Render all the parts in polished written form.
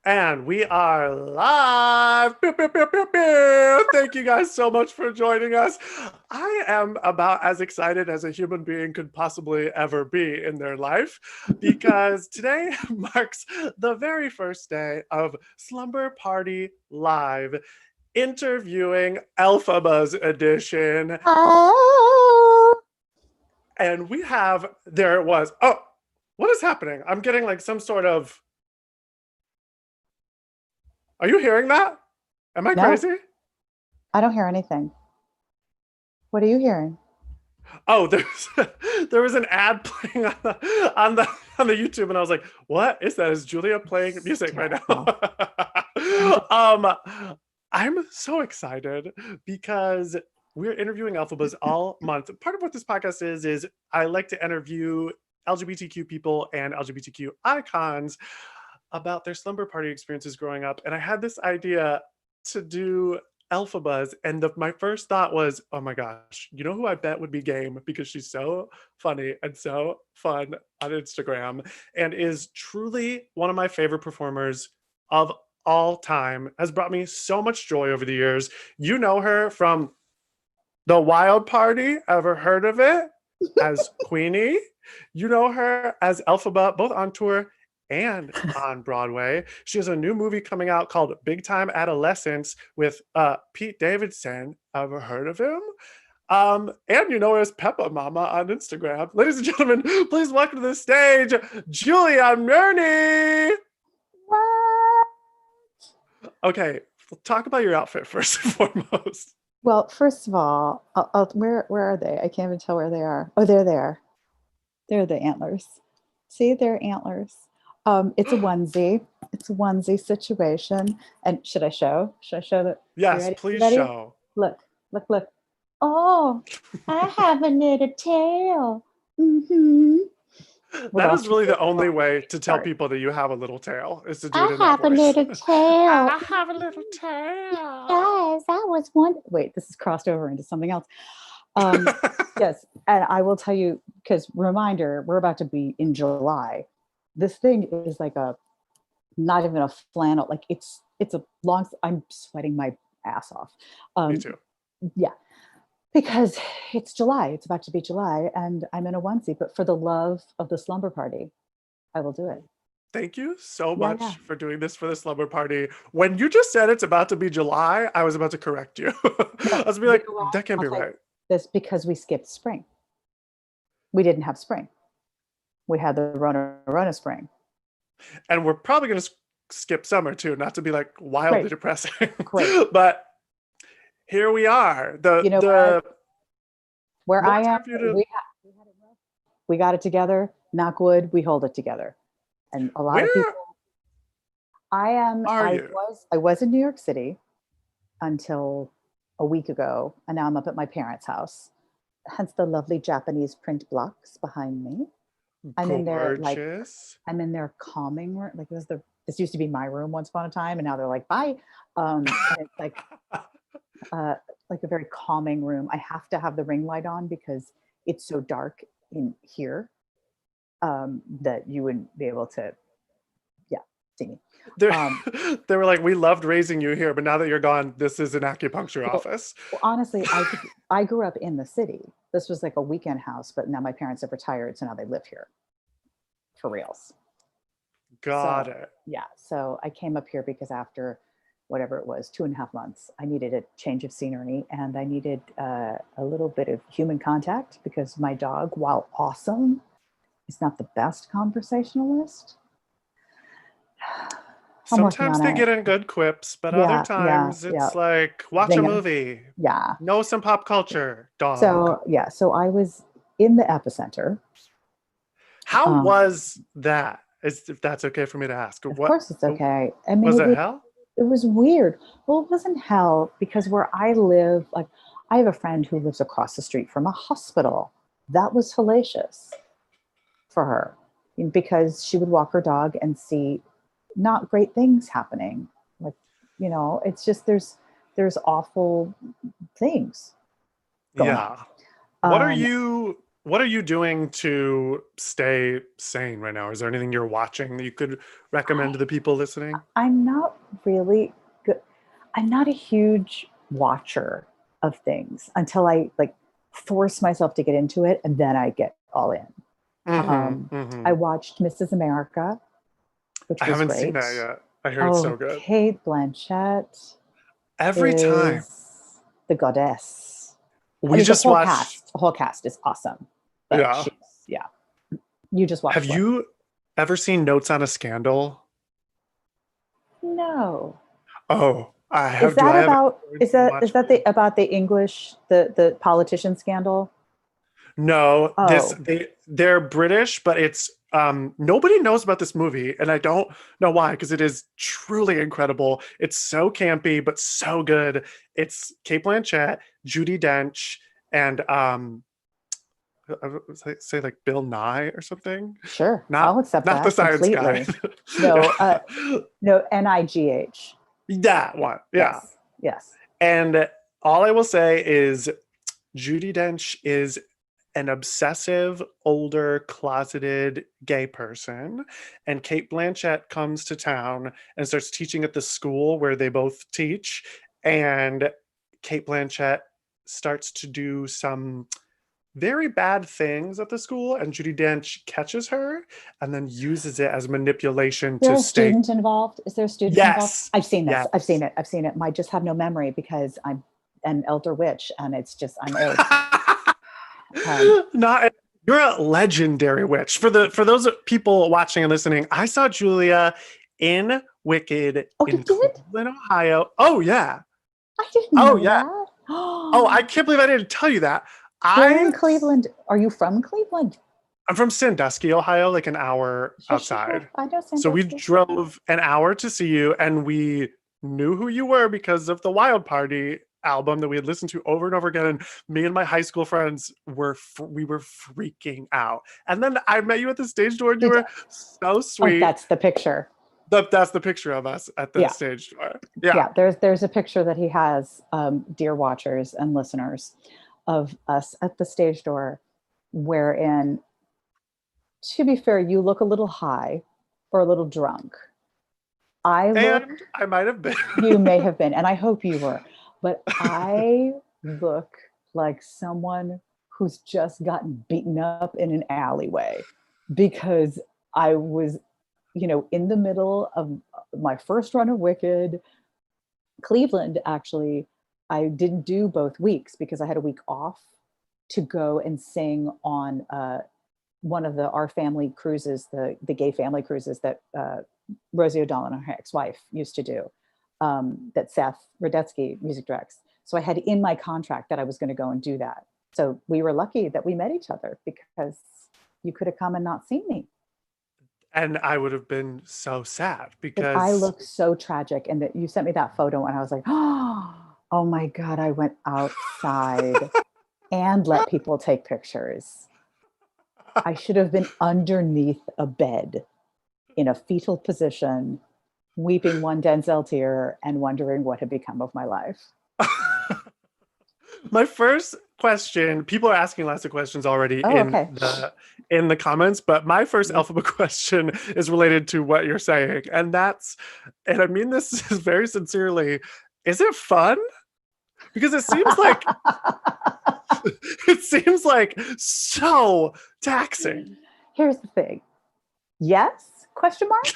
And we are live. Pew, pew, pew, pew, pew. Thank you guys so much for joining us. I am about as excited as a human being could possibly ever be in their life because today marks the very first day of Slumber Party Live, interviewing Elphaba's edition. Oh, And we have, there it was. Oh, what is happening? I'm getting like some sort of, are you hearing that? Am I no, crazy? I don't hear anything. What are you hearing? Oh, there was an ad playing on the YouTube, and I was like, "What is that? Is Julia playing music right now?" Hysterical. I'm just, I'm so excited because we're interviewing Elphabas all month. Part of what this podcast is I like to interview LGBTQ people and LGBTQ icons about their slumber party experiences growing up, and I had this idea to do Elphabas, and my first thought was, oh my gosh, you know who I bet would be game because she's so funny and so fun on Instagram and is truly one of my favorite performers of all time, has brought me so much joy over the years. You know her from The Wild Party, ever heard of it? As Queenie. You know her as Elphaba, both on tour and on Broadway. She has a new movie coming out called Big Time Adolescence with Pete Davidson. Ever heard of him? And you know her as Peppa Mama on Instagram. Ladies and gentlemen, please welcome to the stage, Julia Murney. what? Okay, talk about your outfit first and foremost. Well, first of all, where are they? I can't even tell where they are. Oh, they're there. They're the antlers. See, they're antlers. It's a onesie. It's a onesie situation. And should I show? Should I show that? You Yes, ready? You please ready? show. Look, look, look. Oh, I have a little tail. Mm-hmm. What That else is can really you the only want? way to tell Sorry. people that you have a little tail is to do it I in that have a voice. little tail. I have a little tail. Yes, that was one. Wait, this is crossed over into something else. Um, yes, and I will tell you because reminder, we're about to be in July. This thing is like a not even a flannel. Like it's a long. I'm sweating my ass off. Me Um, too. yeah, because it's July. It's about to be July, and I'm in a onesie. But for the love of the slumber party, I will do it. Thank you so Yeah, yeah. much for doing this for the slumber party. When you just said it's about to be July, I was about to correct you. I No, was be you like, know what? that can't I'll be tell you right. this because we skipped spring. We didn't have spring. We had the Rona spring. And we're probably going to skip summer too, not to be like wildly Great, depressing. great. But here we are. The You know what? the Where more I am, time for you to we got it together. Knock wood, we hold it together. And a lot of where people. I am. are I you? was. I was in New York City until a week ago, and now I'm up at my parents' house. Hence the lovely Japanese print blocks behind me. I'm in there like Gorgeous. I'm in their calming room. Like this used to be my room once upon a time, and now they're like bye. And it's uh, like a very calming room. I have to have the ring light on because it's so dark in here that you wouldn't be able to, yeah, see me. they Um, they were like, we loved raising you here, but now that you're gone, this is an acupuncture well, office. well, honestly, I grew up in the city. This was like a weekend house, but now my parents have retired, so now they live here for reals. Got So it. yeah, so I came up here because after whatever it was, 2.5 months, I needed a change of scenery and I needed a little bit of human contact because my dog, while awesome, is not the best conversationalist. I'm working Sometimes on they it. get in good quips, but other Yeah, yeah, times yeah. it's like, watch a Zinging. movie, Yeah. know some pop culture, dog. So yeah, so I was in the epicenter. How Um, was that? If that's okay for me to ask. of What course it's okay. I mean, was it hell? it was weird. Well, it wasn't hell because where I live, like I have a friend who lives across the street from a hospital. That was hellacious for her because she would walk her dog and see not great things happening. Like, it's just there's awful things going on. Yeah. What are Um, you what are you doing to stay sane right now? Is there anything you're watching that you could recommend to the people listening? I'm not really good. I'm not a huge watcher of things until I like force myself to get into it, and then I get all in. I watched Mrs. America, I which was haven't seen great. that yet. I heard it's so Oh, good. Kate Blanchett Every time. is the goddess. I We mean, just watched, the whole cast is awesome, but yeah. she's, yeah. You just Have watched what? you ever seen Notes on a Scandal? No. Oh, I Is have. Do that I have about, words too is much for that you? the, about the English, the politician scandal? No, Oh, they're British, but it's nobody knows about this movie, and I don't know why, because it is truly incredible. It's so campy, but so good. It's Kate Blanchett, Judi Dench, and I would say like Bill Nye or something. sure. Not I'll accept not the that science guy. completely. No, Yeah. no, NIGH. That one. Yeah. Yes, yes. And all I will say is Judi Dench is an obsessive, older, closeted gay person. And Kate Blanchett comes to town and starts teaching at the school where they both teach. And Kate Blanchett starts to do some very bad things at the school, and Judi Dench catches her and then uses it as manipulation There to a stay. student involved? Is there a student involved? Yes. I've seen this. I've Yes. seen it. I've seen it. I just have no memory because I'm an elder witch and it's just, I'm old. Not you're a legendary witch. For those people watching and listening, I saw Julia in Wicked Oh, you in did? Cleveland, Ohio. Oh yeah. I didn't Oh know yeah. that. Oh, I can't believe I didn't tell you that. Where I in Cleveland? Are you from Cleveland? I'm from Sandusky, Ohio, like an hour Sure, sure, sure. outside. I know So we Sandusky. drove an hour to see you, and we knew who you were because of the Wild Party album that we had listened to over and over again. And me and my high school friends we were freaking out. And then I met you at the stage door, and you Did, were so oh, sweet. that's the picture. That's the picture of us at the Yeah. stage door. Yeah. Yeah, there's a picture that he has, dear watchers and listeners, of us at the stage door, wherein, to be fair, you look a little high or a little drunk. I look, And I might have been. you may have been, and I hope you were, but I look like someone who's just gotten beaten up in an alleyway because I was, in the middle of my first run of Wicked. Cleveland, actually, I didn't do both weeks because I had a week off to go and sing on one of our family cruises, the gay family cruises that Rosie O'Donnell and her ex-wife used to do, that Seth Radetsky music directs. So I had in my contract that I was going to go and do that. So we were lucky that we met each other because you could have come and not seen me. And I would have been so sad But I because look so tragic. And that you sent me that photo and I was like, oh my God, I went outside and let people take pictures. I should have been underneath a bed in a fetal position, weeping one Denzel tear and wondering what had become of my life. my first question, people are asking lots of questions already Oh, okay. in the comments, but my first Mhm. Elphaba question is related to what you're saying. And I mean this is very sincerely, is it fun? Because it seems like so taxing. Here's the thing. Yes? Question mark?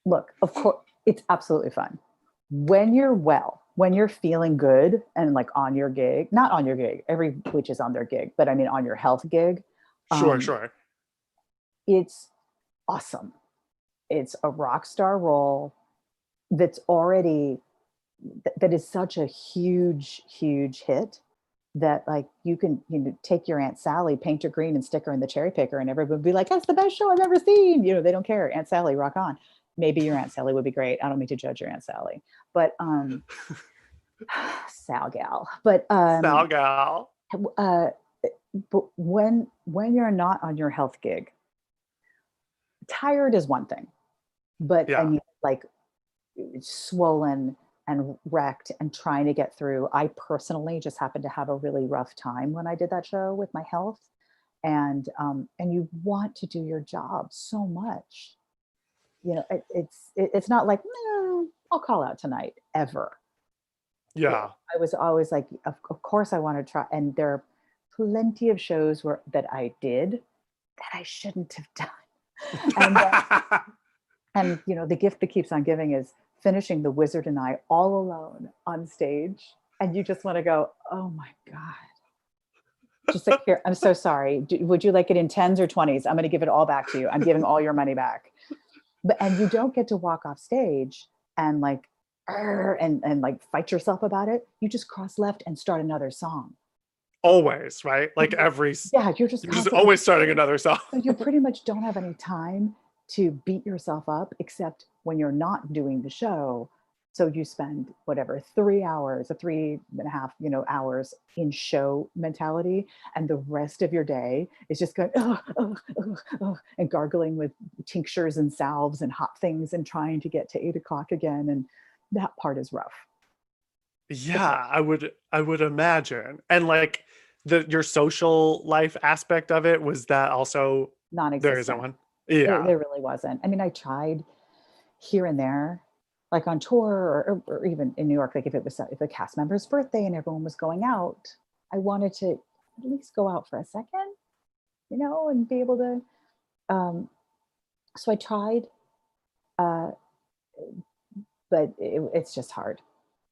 Look, of course, it's absolutely fun. When you're well, when you're feeling good and like on your gig, not on your gig, every witch is on their gig, but I mean on your health gig, Sure. it's awesome. It's a rock star role that's already, that is such a huge, huge hit that like you can, take your Aunt Sally, paint her green and stick her in the cherry picker and everybody would be like, that's the best show I've ever seen. They don't care. Aunt Sally, rock on. Maybe your Aunt Sally would be great. I don't mean to judge your Aunt Sally, but Sal gal. But Sal gal. uh, but when you're not on your health gig, tired is one thing, but I Yeah. mean like swollen, and wrecked and trying to get through. I personally just happened to have a really rough time when I did that show with my health. And you want to do your job so much. You know, it's not like, no, I'll call out tonight ever. Yeah. I was always like, of course I want to try. And there are plenty of shows that I did that I shouldn't have done. And you know, the gift that keeps on giving is finishing The Wizard and I all alone on stage. And you just want to go, oh my God. Just like, here, I'm so sorry. Would you like it in 10s or 20s? I'm going to give it all back to you. I'm giving all your money back. And you don't get to walk off stage and like, and like fight yourself about it. You just cross left and start another song. Always, right? Like you're just always starting another song. So you pretty much don't have any time to beat yourself up, except when you're not doing the show. So you spend whatever 3 hours or 3.5, hours in show mentality, and the rest of your day is just going and gargling with tinctures and salves and hot things and trying to get to 8 o'clock again. And that part is rough. Yeah, I would imagine. And like your social life aspect of it, was that also non-existent? There isn't one. Yeah, there really wasn't. I mean, I tried here and there, like on tour or even in New York, like if a cast member's birthday and everyone was going out, I wanted to at least go out for a second, and be able to. So I tried, but it's just hard.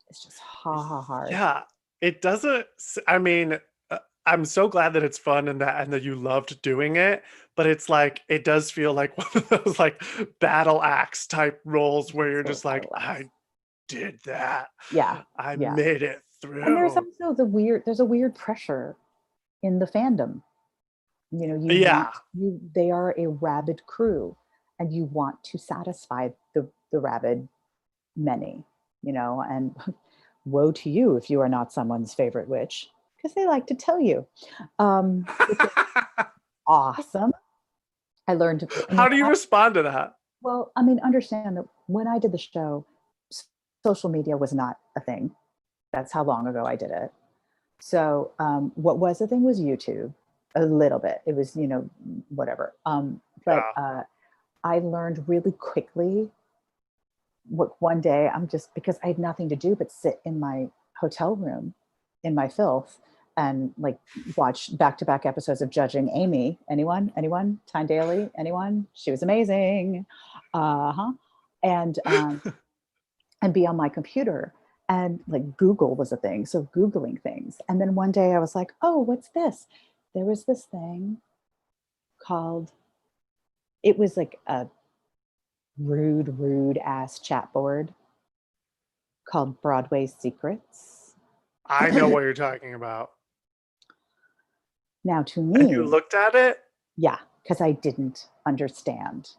It's just hard. Yeah, it doesn't. I mean, I'm so glad that it's fun and that you loved doing it, but it's like, it does feel like one of those like battle axe type roles where you're just like, I did that. Yeah. I made it through. And there's also there's a weird pressure in the fandom. They are a rabid crew, and you want to satisfy the rabid many, and woe to you if you are not someone's favorite witch, because they like to tell you. Awesome. I learned to. How do you respond to that? Well, I mean, understand that when I did the show, social media was not a thing. That's how long ago I did it. So what was the thing was YouTube, a little bit. It was, whatever. I learned really quickly. One day, because I had nothing to do but sit in my hotel room in my filth and like watch back-to-back episodes of Judging Amy. Anyone? Tyne Daly? Anyone? She was amazing. And and be on my computer, and like Google was a thing. So Googling things. And then one day I was like, oh, what's this? There was this thing called, it was like a rude ass chat board called Broadway Secrets. I know what you're talking about. Now to me, and you looked at it? Yeah, because I didn't understand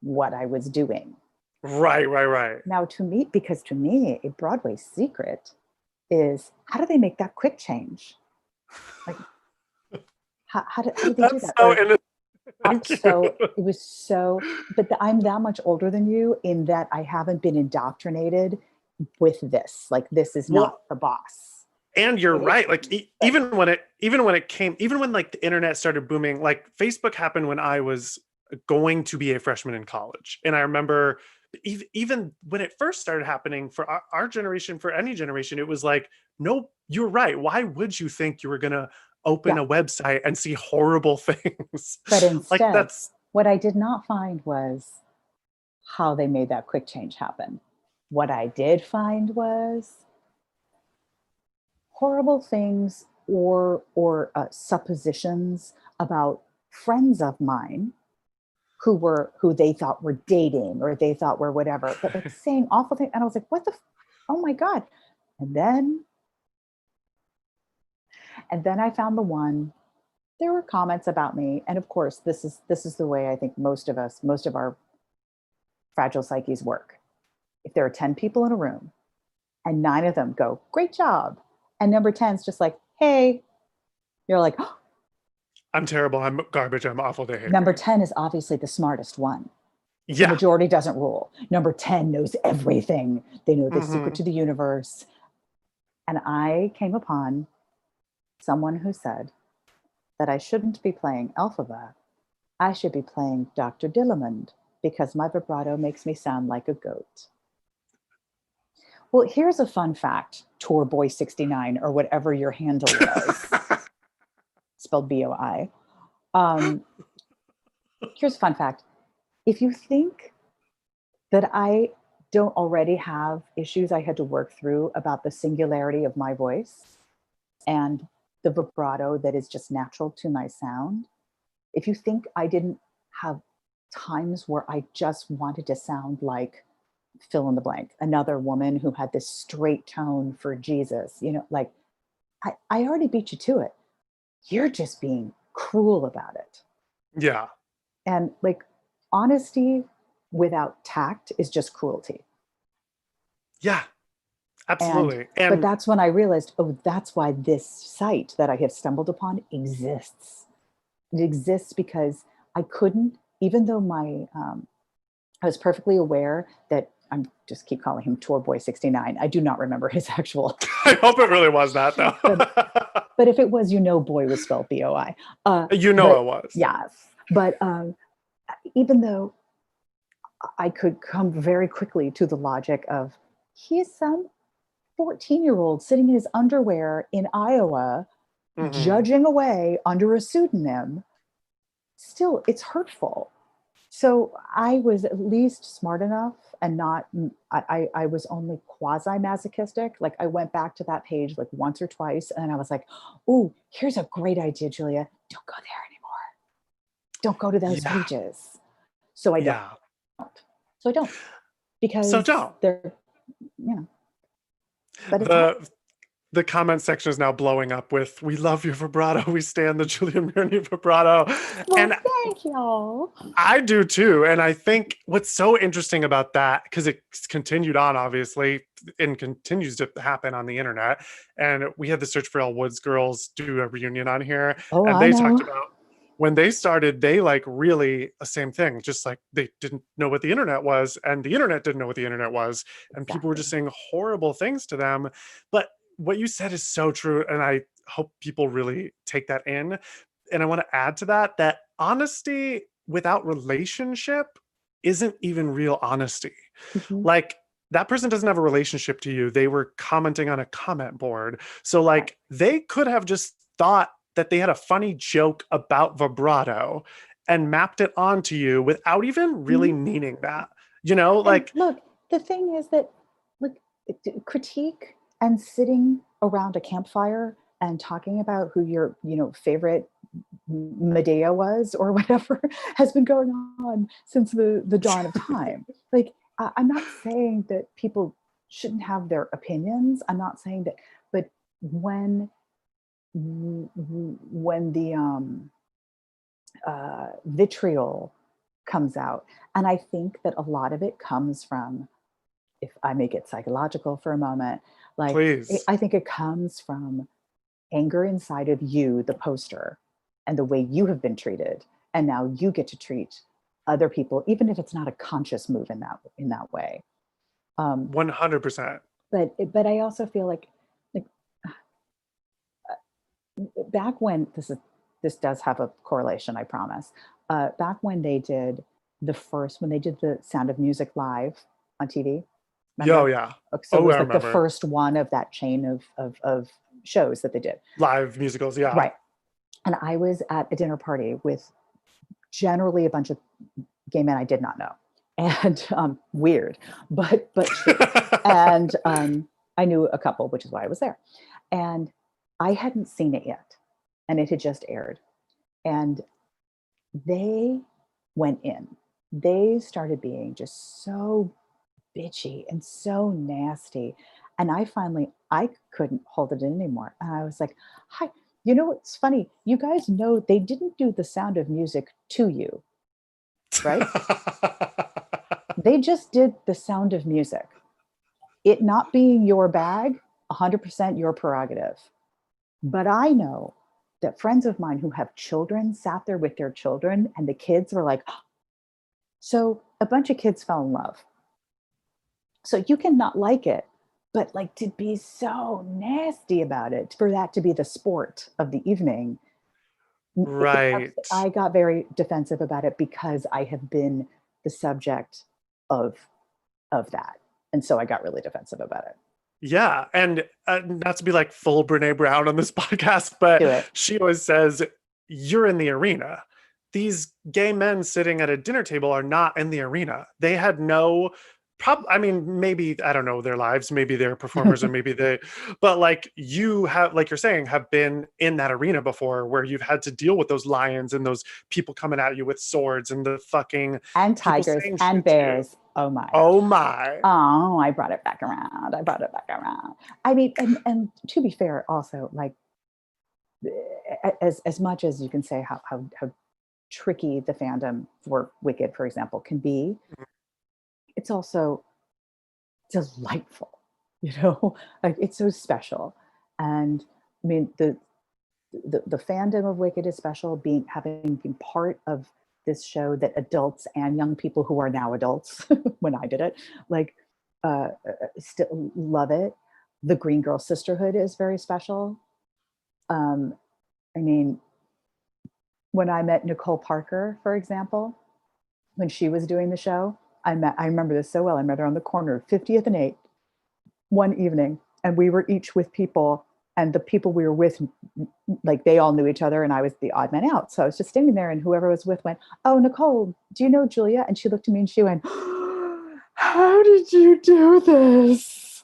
what I was doing. Right. Now to me, a Broadway secret is, how do they make that quick change? Like, how do they do that? It was so, but I'm that much older than you in that I haven't been indoctrinated with this. Like, this is not the boss. And you're right. Like even when like the internet started booming, like Facebook happened when I was going to be a freshman in college. And I remember even when it first started happening for our generation, for any generation, it was like, no, you're right. Why would you think you were going to open a website and see horrible things? But instead, what I did not find was how they made that quick change happen. What I did find was horrible things or suppositions about friends of mine who they thought were dating or they thought were whatever, but like saying awful things. And I was like, oh my God. And then I found the one, there were comments about me. And of course, this is the way I think most of our fragile psyches work. If there are 10 people in a room and 9 of them go, great job, and number 10 is just like, hey, you're like, oh, I'm terrible, I'm garbage, I'm awful to hate. Number 10 is obviously the smartest one. The Yeah. majority doesn't rule. Number 10 knows everything. They know the secret Mm-hmm. to the universe. And I came upon someone who said that I shouldn't be playing Elphaba. I should be playing Dr. Dillamond because my vibrato makes me sound like a goat. Well, here's a fun fact, Tour Boy 69 or whatever your handle was, spelled BOI. Here's a fun fact. If you think that I don't already have issues I had to work through about the singularity of my voice and the vibrato that is just natural to my sound, if you think I didn't have times where I just wanted to sound like fill in the blank, another woman who had this straight tone for Jesus, like I already beat you to it. You're just being cruel about it. Yeah. And like honesty without tact is just cruelty. Yeah. And Absolutely. but And that's when I realized, oh, that's why this site that I have stumbled upon exists. It exists because I couldn't, even though I was perfectly aware that I'm just keep calling him Tour Boy 69. I do not remember his actual. I hope it really was that though. but if it was, boy was spelled BOI. You know But it was. yes, but even though I could come very quickly to the logic of he is some 14-year-old sitting in his underwear in Iowa, Mm-hmm. judging away under a pseudonym, still it's hurtful. So I was at least smart enough and not, I was only quasi masochistic. Like I went back to that page like once or twice and I was like, oh, here's a great idea, Julia. Don't go there anymore. Don't go to those Yeah. pages. So I don't. Yeah. So I don't So because don't. they're, but it's hard. The comment section is now blowing up with "We love your vibrato. We stand the Julia Murney vibrato," Well, and thank y'all. I do too. And I think what's so interesting about that, because it's continued on, obviously, and continues to happen on the internet. And we had the Search for Elle Woods girls do a reunion on here, Oh, and I they talked know. about when they started, they like really the same thing, just like they didn't know what the internet was, and the internet didn't know what the internet was, and people were Exactly. just saying horrible things to them. But what you said is so true, and I hope people really take that in. And I want to add to that that honesty without relationship isn't even real honesty. Mhm. Like that person doesn't have a relationship to you. They were commenting on a comment board. So Right. like they could have just thought that they had a funny joke about vibrato and mapped it onto you without even really Mhm. meaning that. You know, And like look, the thing is that like critique and sitting around a campfire and talking about who your favorite Medea was or whatever has been going on since the dawn of time. Like I'm not saying that people shouldn't have their opinions. I'm not saying that, but when the vitriol comes out, and I think that a lot of it comes from, if I may get psychological for a moment, like please. I think it comes from anger inside of you, the poster, and the way you have been treated, and now you get to treat other people, even if it's not a conscious move in that way. 100%. But I also feel like back when this does have a correlation, I promise. Back when they did the Sound of Music live on TV, Yo, remember? yeah. So it Oh, was I like the remember. first one of that chain of shows that they did. Live musicals, yeah. Right. And I was at a dinner party with generally a bunch of gay men I did not know, and weird, but true. And I knew a couple, which is why I was there. And I hadn't seen it yet, and it had just aired. And they went in. They started being just so bitchy and so nasty. And I couldn't hold it in anymore. And I was like, hi, what's funny? You guys know they didn't do the Sound of Music to you, right? They just did the Sound of Music. It not being your bag, 100% your prerogative. But I know that friends of mine who have children sat there with their children and the kids were like, So a bunch of kids fell in love. So you can not like it, but like to be so nasty about it, for that to be the sport of the evening, Right. I got very defensive about it because I have been the subject of that. And so I got really defensive about it. Yeah. And not to be like full Brene Brown on this podcast, but Do it. she always says, you're in the arena. These gay men sitting at a dinner table are not in the arena. They had no I mean, maybe, I don't know their lives, maybe they're performers or maybe they, but like you have, like you're saying, have been in that arena before where you've had to deal with those lions and those people coming at you with swords and the fucking And people tigers saying and shit to you. bears. Oh my. Oh my. Oh, I brought it back around. I brought it back around. I mean, and to be fair, also, like, as much as you can say how tricky the fandom for Wicked, for example, can be, it's also delightful. You know, like it's so special. And I mean, the fandom of Wicked is special. Having been part of this show that adults and young people who are now adults when I did it, like, still love it. The Green Girl Sisterhood is very special. Um, I mean, when I met Nicole Parker, for example, when she was doing the show, I remember this so well. I met her on the corner of 50th and 8th one evening, and we were each with people, and the people we were with, like they all knew each other, and I was the odd man out. So I was just standing there, and whoever was with went, "Oh, Nicole, do you know Julia?" And she looked at me and she went, "How did you do this?"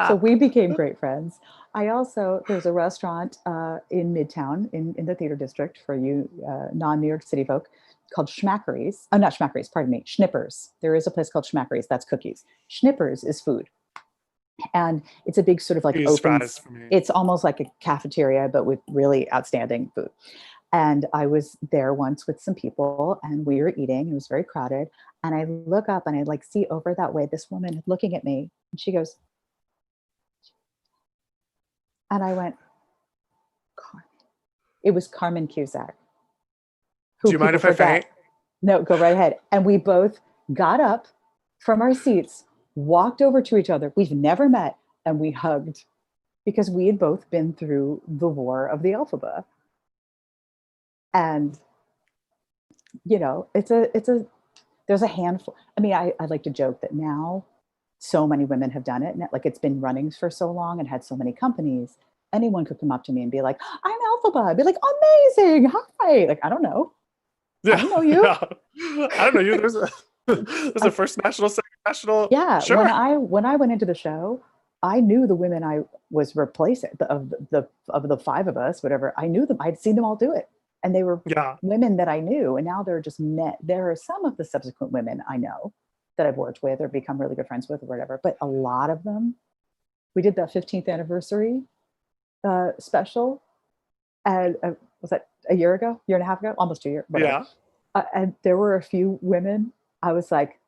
So we became great friends. I also, there's a restaurant in Midtown in the theater district for you non-New York City folk called Schmackery's. Oh, not Schmackery's, pardon me, Schnippers. There is a place called Schmackery's, that's cookies. Schnippers is food. And it's a big sort of like Cheese open, fries for me. it's almost like a cafeteria, but with really outstanding food. And I was there once with some people and we were eating. It was very crowded. And I look up and I like see over that way this woman looking at me. And she goes, and I went, Carmen. It was Carmen Cusack, Do who you mind people if I faint? forget. No, go right ahead. And we both got up from our seats, walked over to each other. We've never met, and we hugged because we had both been through the war of the Elphaba. And you know, there's a handful. I mean, I like to joke that now so many women have done it. And like it's been running for so long and had so many companies. Anyone could come up to me and be like, "I'm Elphaba." I'd be like, "Amazing. Hi." Like, I don't know. I Yeah. don't know you. Yeah. I don't know you. There's a first national, second national. Yeah, Sure. when I went into the show, I knew the women I was replacing, of the five of us, whatever. I knew them. I'd seen them all do it, and they were Yeah. women that I knew. And now they're just met. There are some of the subsequent women I know that I've worked with or become really good friends with or whatever. But a lot of them, we did that 15th anniversary special, and was that a year ago, year and a half ago, almost 2 years, whatever. Yeah. And there were a few women. I was like,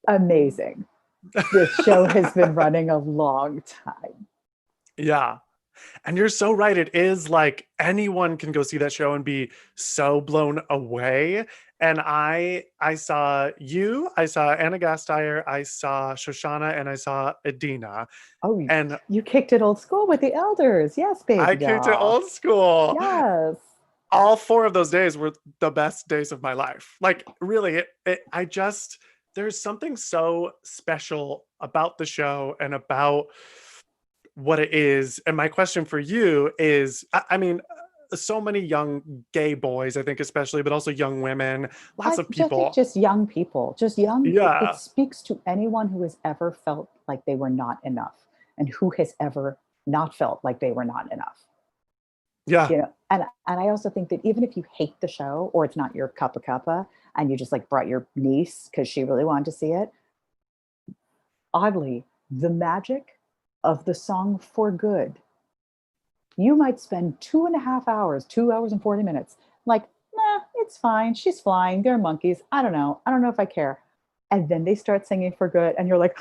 amazing. This show has been running a long time. Yeah. And you're so right. It is like anyone can go see that show and be so blown away. And I saw you, I saw Anna Gasteyer, I saw Shoshana, and I saw Adina. Oh, And you kicked it old school with the elders. Yes, I baby kicked it doll. old school. Yes. All 4 of those days were the best days of my life. Like really, I just, there's something so special about the show and about what it is. And my question for you is, I mean, so many young gay boys, I think especially, but also young women, lots I of just think people. just young people, just young, it Yeah. speaks to anyone who has ever felt like they were not enough and who has ever not felt like they were not enough. Yeah. You know, and I also think that even if you hate the show or it's not your cup of cuppa and you just like brought your niece because she really wanted to see it, oddly, the magic of the song For Good, you might spend 2.5 hours, 2 hours and 40 minutes, like, nah, it's fine. She's flying. They're monkeys. I don't know. I don't know if I care. And then they start singing For Good, and you're like,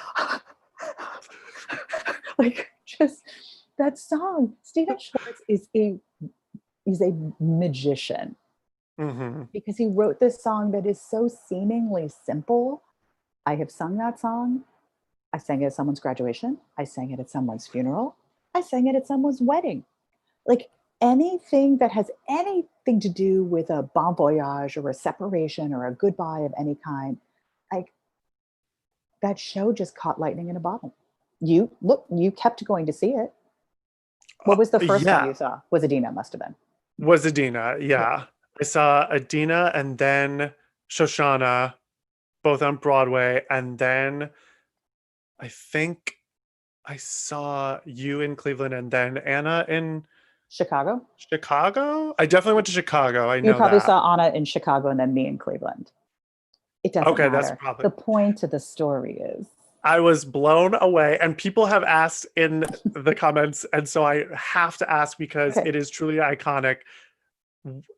like, just that song. Stephen Schwartz is a he's a magician Mm-hmm. because he wrote this song that is so seemingly simple. I have sung that song. I sang it at someone's graduation. I sang it at someone's funeral. I sang it at someone's wedding. Like anything that has anything to do with a bon voyage or a separation or a goodbye of any kind, like that show just caught lightning in a bottle. You kept going to see it. What was the first one Yeah, you saw? Was Adina, must have been. was Adina. Yeah. Yeah. I saw Adina and then Shoshana, both on Broadway. And then I think I saw you in Cleveland and then Anna in Chicago. Chicago. I definitely went to Chicago. I You know probably that. saw Anna in Chicago and then me in Cleveland. It doesn't Okay, that's matter. probably. The point of the story is I was blown away, and people have asked in the comments, and so I have to ask because okay. it is truly iconic.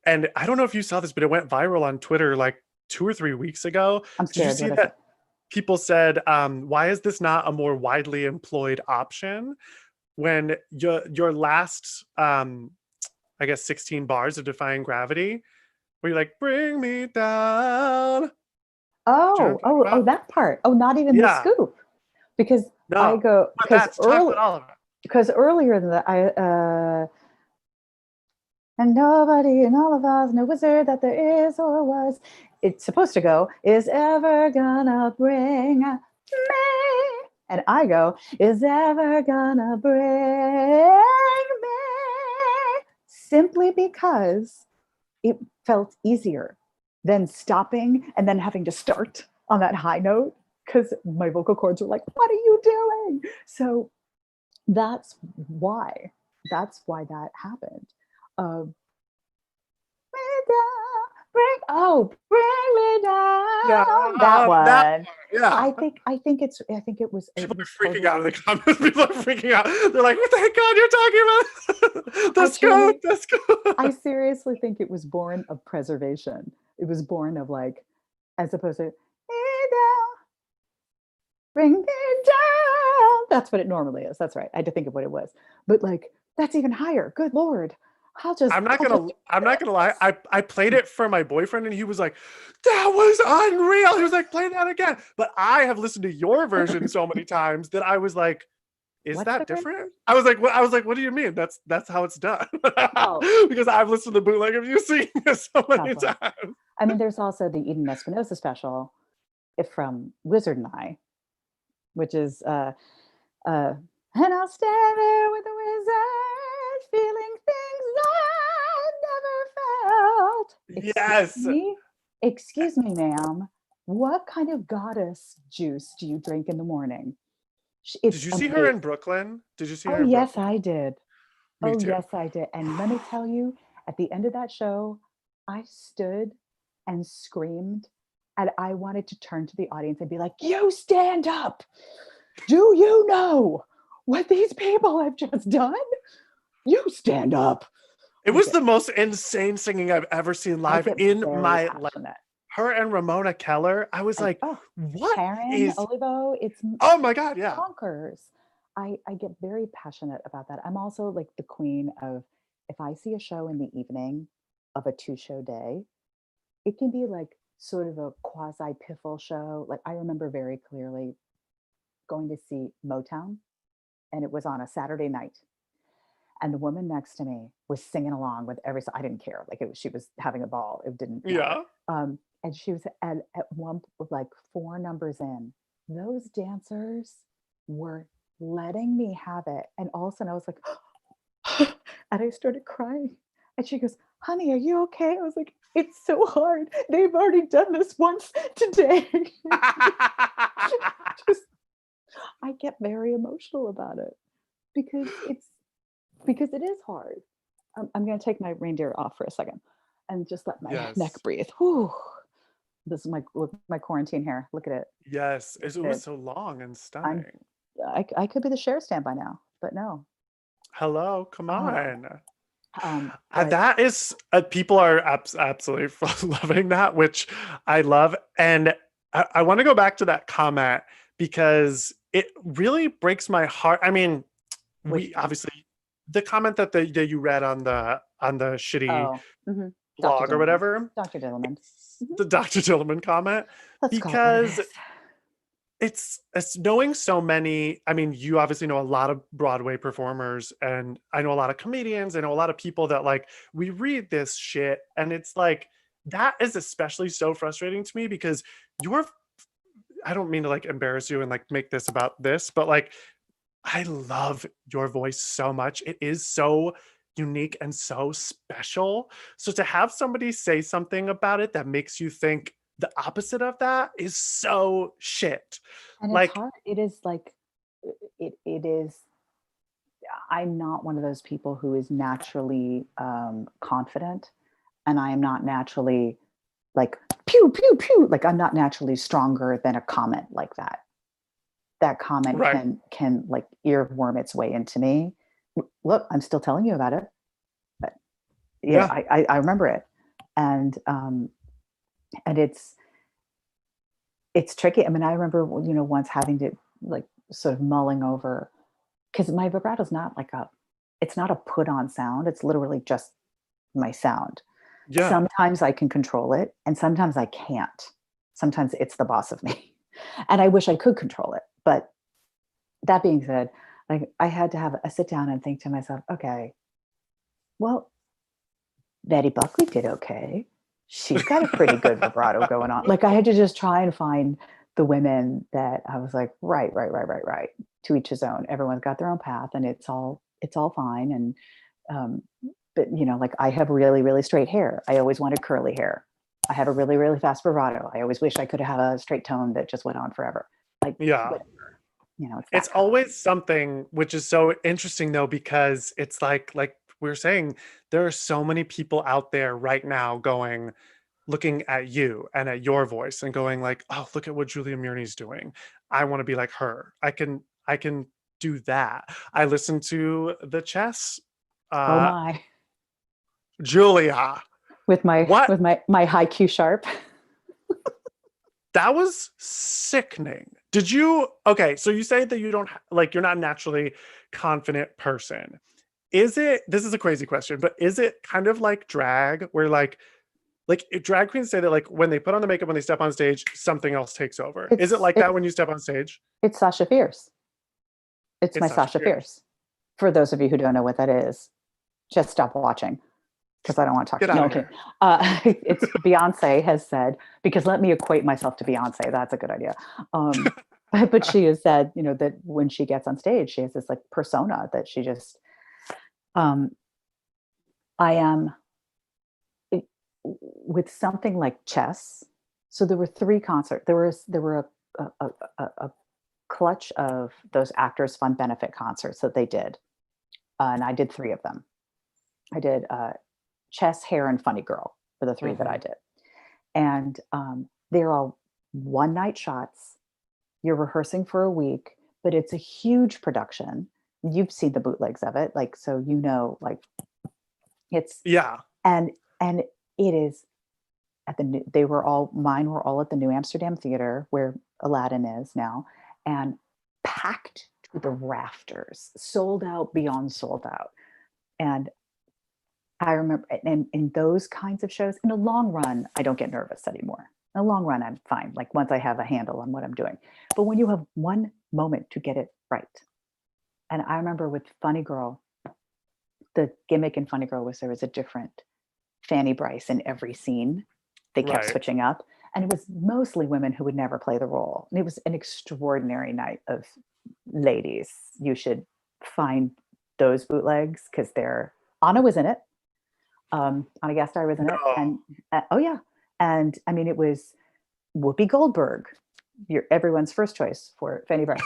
And I don't know if you saw this, but it went viral on Twitter like 2 or 3 weeks ago. I'm Did you scared. see What is it? that? People said, why is this not a more widely employed option when your last I guess 16 bars of Defying Gravity, where you're like, bring me down. Do you know what I'm talking Oh, about? that part. Oh, not even the Yeah. scoop. Because I No. go But that's talk about all of it. because earlier than that, and nobody in all of us, no wizard that there is or was. It's supposed to go, is ever gonna bring me. And I go, is ever gonna bring me. Simply because it felt easier than stopping and then having to start on that high note because my vocal cords were like, what are you doing? So that's why that happened. Bring me Yeah, down. That that one. yeah. I think it was People are freaking totally, out in the comments. People are freaking out. They're like, what the heck, God, you're talking about? I The scope, truly, the scope. I seriously think it was born of preservation. It was born of like, as opposed to bring me down. That's what it normally is. That's right. I had to think of what it was. But like, that's even higher. Good Lord. I'm not I'll just gonna lie. I played it for my boyfriend and he was like, that was unreal. He was like, play that again. But I have listened to your version so many times that I was like, is what's the that word? different? What do you mean? That's how it's done. Well, Because I've listened to bootleg of you singing it so many God bless. times. I mean, there's also the Eden Espinosa special from Wizard and I, which is and I'll stand there with the wizard, feeling things I never felt. Yes. Excuse me, ma'am. What kind of goddess juice do you drink in the morning? Did It's you see her amazing. in Brooklyn? Did you see Oh, her in yes, Brooklyn? I did. Me Oh, too. yes, I did. And let me tell you, at the end of that show, I stood and screamed, and I wanted to turn to the audience and be like, you stand up. Do you know what these people have just done? You stand up. It was the most insane singing I've ever seen I live get in very my life. passionate. Her and Ramona Keller. I was And like, what Karen is Olivo, it's oh my God, yeah. bonkers. I get very passionate about that. I'm also like the queen of if I see a show in the evening of a 2-show day, it can be like sort of a quasi piffle show. Like I remember very clearly going to see Motown and it was on a Saturday night. And the woman next to me was singing along with every song. I didn't care. Like she was having a ball. It didn't matter. Yeah. And she was at one like 4 numbers in. Those dancers were letting me have it. And all of a sudden I was like, and I started crying. And she goes, honey, are you okay? I was like, it's so hard. They've already done this once today. Just, I get very emotional about it because it is hard. I'm going to take my reindeer off for a second and just let my neck Yes. breathe. Whew. This is my quarantine hair. Look at it. Yes. It was so long and stunning. I could be the share stand by now, but no. Hello, come on. That is people are absolutely loving that, which I love. And I want to go back to that comment because it really breaks my heart. I mean, we obviously the comment that you read on the on the shitty Oh, hmm. Dr. blog or Dillman. whatever. Dr. Dillman. It's Mhm. the Dr. Tillman comment Let's call it what it because is. it's knowing so many. I mean, you obviously know a lot of Broadway performers, and I know a lot of comedians. I know a lot of people that like we read this shit, and it's like that is especially so frustrating to me because you're. I don't mean to like embarrass you and like make this about this, but like I love your voice so much. It is so unique and so special. So to have somebody say something about it that makes you think the opposite of that is so shit. And it's Like, hard. It is like, it is. I'm not one of those people who is naturally confident, and I am not naturally like pew pew pew. Like I'm not naturally stronger than a comment like that. That comment right. can like earworm its way into me. Look, I'm still telling you about it, but Yeah. I remember it, and and it's tricky. I mean, I remember once having to like sort of mulling over because my vibrato is not like a it's not a put on sound. It's literally just my sound. Yeah. Sometimes I can control it, and sometimes I can't. Sometimes it's the boss of me, and I wish I could control it. But that being said, like I had to have a sit down and think to myself, okay, well, Betty Buckley did okay. She's got a pretty good vibrato going on. Like I had to just try and find the women that I was like, right, right, right, right, right. To each his own. Everyone's got their own path, and it's all fine. And um, but like I have really, really straight hair. I always wanted curly hair. I have a really, really fast vibrato. I always wish I could have a straight tone that just went on forever. Like Yeah. whatever, it's It's that kind of. always something which is so interesting though, because it's like we are saying, there are so many people out there right now going, looking at you and at your voice and going like, oh, look at what Julia Murney's doing. I want to be like her. I can do that. I listened to the chess. Oh Uh my. Julia. With my What? with my high Q sharp. That was sickening. Did you okay, so you say that you don't like you're not a naturally confident person. Is it this is a crazy question, but is it kind of like drag where like if drag queens say that like when they put on the makeup when they step on stage something else takes over, is it It's like that it, when you step on stage? it's Sasha Fierce. It's my It's Sasha Sasha Fierce. Fierce. For those of you who don't know what that is, just stop watching because I don't want to talk Get to you. out No, of okay. here. It's Beyonce has said, because let me equate myself to Beyonce. That's a good idea. But she has said, that when she gets on stage, she has this like persona that she just, um, I am with something like chess. So there were three concerts. There were a clutch of those actors fund benefit concerts that they did, and I did three of them. I did chess, hair, and funny girl for the three that I Mhm. did, and they're all one night shots. You're rehearsing for a week, but it's a huge production. You've seen the bootlegs of it, like so like it's Yeah. and and it is at the new, they were all mine were all at the New Amsterdam Theater where Aladdin is now, and packed to the rafters, sold out beyond sold out. And I remember, and in those kinds of shows, in the long run, I don't get nervous anymore. In the long run, I'm fine. Like once I have a handle on what I'm doing. But when you have one moment to get it right, and I remember with Funny Girl, the gimmick in Funny Girl was there was a different Fanny Bryce in every scene. They kept Right. switching up. And it was mostly women who would never play the role. And it was an extraordinary night of ladies. You should find those bootlegs because they're Anna was in it. Anna Gasteyer was in it. No. And oh yeah. And I mean it was Whoopi Goldberg, your everyone's first choice for Fanny Bryce.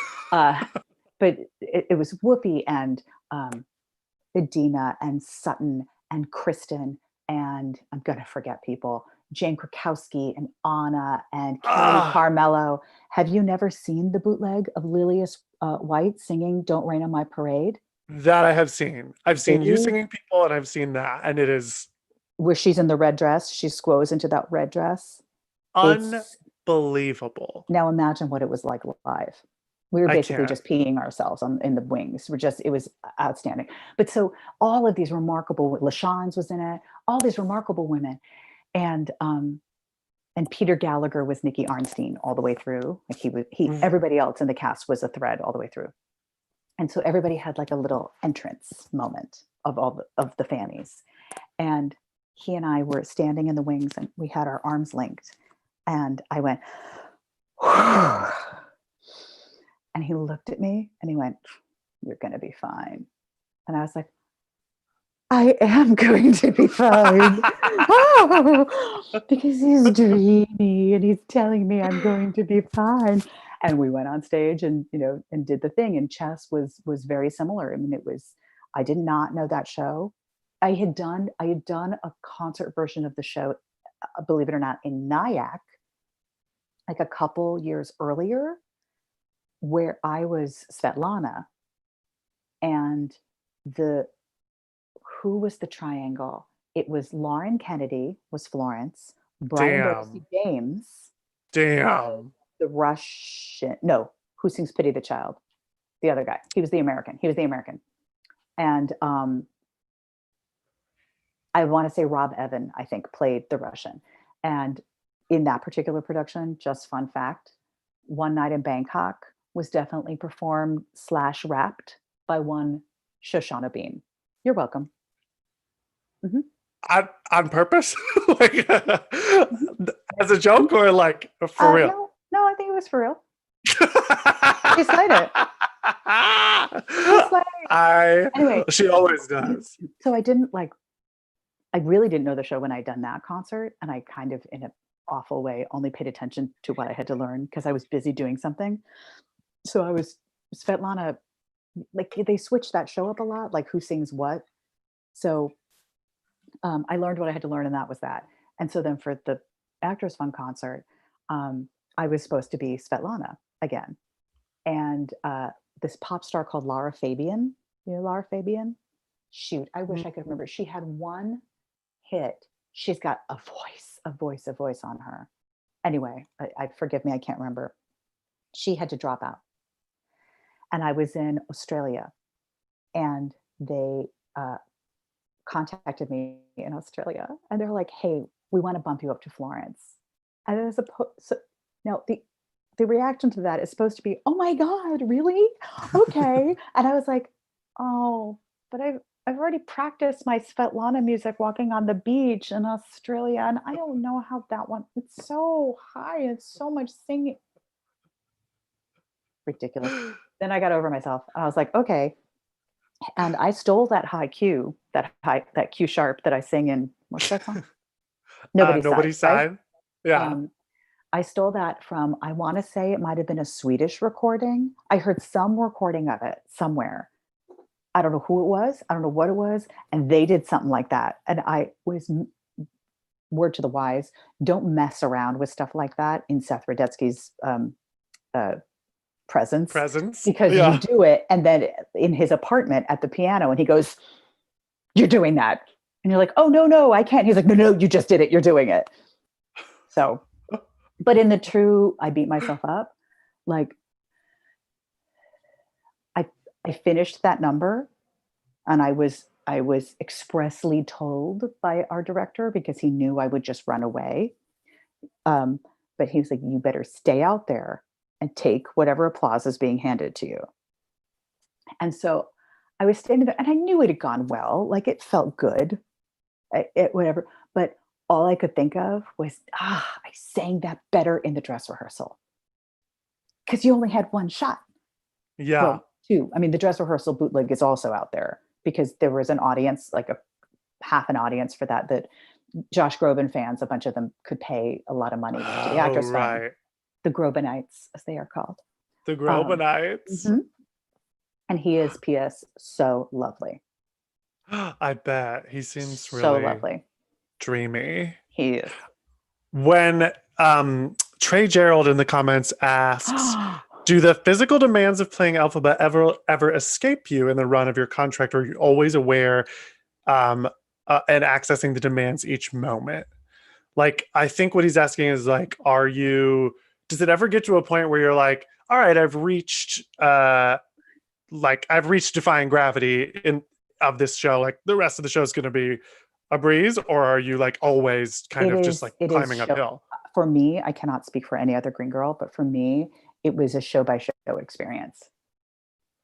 But it was Whoopi and Idina and Sutton and Kristen, and I'm going to forget people, Jane Krakowski and Anna and Kelly Ah, Carmelo. Have you never seen the bootleg of Lilias White singing Don't Rain on My Parade? that I have seen. I've seen you See? singing people and I've seen that and it is Where she's in the red dress, she squoze into that red dress. It's unbelievable. now imagine what it was like live. We were I basically can't. just peeing ourselves in the wings. It was outstanding. But so all of these remarkable, LaShawne's was in it, all these remarkable women. And Peter Gallagher was Nikki Arnstein all the way through. Like everybody else in the cast was a thread all the way through. And so everybody had like a little entrance moment of of the Fannies. And he and I were standing in the wings and we had our arms linked. And I went, and he looked at me and he went, "You're going to be fine." And I was like, "I am going to be fine." Because he's dreamy and he's telling me I'm going to be fine. And we went on stage and, and did the thing. And Chess was very similar. I mean, I did not know that show. I had done a concert version of the show, believe it or not, in Nyack, like a couple years earlier, where I was Svetlana, and who was the triangle? It was Lauren Kennedy was Florence, Brian Darcy James, Damn. the Russian, no, who sings Pity the Child? The other guy. He was the American. And I want to say Rob Evan, I think, played the Russian. And in that particular production, just fun fact, One Night in Bangkok was definitely performed / rapped by one Shoshana Bean. You're welcome. Mm-hmm. On purpose? Like, as a joke or like for real? No, I think it was for real. She slayed it. Anyway, she always does. So I really didn't know the show when I'd done that concert, and I kind of, in an awful way, only paid attention to what I had to learn because I was busy doing something. So I was Svetlana, like they switched that show up a lot, like who sings what. So I learned what I had to learn, and that was that. And so then for the Actors Fund concert, I was supposed to be Svetlana again. And this pop star called Lara Fabian, Lara Fabian? Shoot, I wish I could remember. She had one hit. She's got a voice on her. Anyway, I forgive me, I can't remember. She had to drop out. And I was in Australia, and they contacted me in Australia, and they're like, "Hey, we want to bump you up to Florence." And then now the reaction to that is supposed to be, "Oh my God, really? Okay." And I was like, "Oh, but I've already practiced my Svetlana music walking on the beach in Australia, and I don't know how that one. It's so high. It's so much singing." Ridiculous. Then I got over myself. I was like, okay. And I stole that high Q, that Q sharp that I sing in, what's that song? Nobody's Side. Right? Yeah. I stole that from, I want to say it might have been a Swedish recording. I heard some recording of it somewhere. I don't know who it was. I don't know what it was. And they did something like that. And I was, word to the wise, don't mess around with stuff like that in Seth Rudetsky's presence, because you do it, and then in his apartment at the piano, and he goes, "You're doing that," and you're like, "Oh no, I can't." He's like, "No, you just did it. You're doing it." So, but in the true, I beat myself up. Like, I finished that number, and I was expressly told by our director, because he knew I would just run away. But he was like, "You better stay out there and take whatever applause is being handed to you." And so I was standing there, and I knew it had gone well. Like, it felt good, whatever. But all I could think of was, I sang that better in the dress rehearsal. Because you only had one shot. Yeah. Well, two. I mean, the dress rehearsal bootleg is also out there, because there was an audience, like half an audience for that Josh Groban fans, a bunch of them could pay a lot of money to the Actors Fund. The Grobanites, as they are called. The Grobanites. Mm-hmm. And he is, P.S., so lovely. I bet. He seems really so lovely. Dreamy. He is. When Trey Gerald in the comments asks, do the physical demands of playing Elphaba ever escape you in the run of your contract, or are you always aware and accessing the demands each moment? Like, I think what he's asking is, like, are you does it ever get to a point where you're like, all right, I've reached defying gravity in of this show, like the rest of the show is going to be a breeze, or are you like always kind of just like It is climbing show uphill? for me. I cannot speak for any other Green Girl, but for me, it was a show by show experience.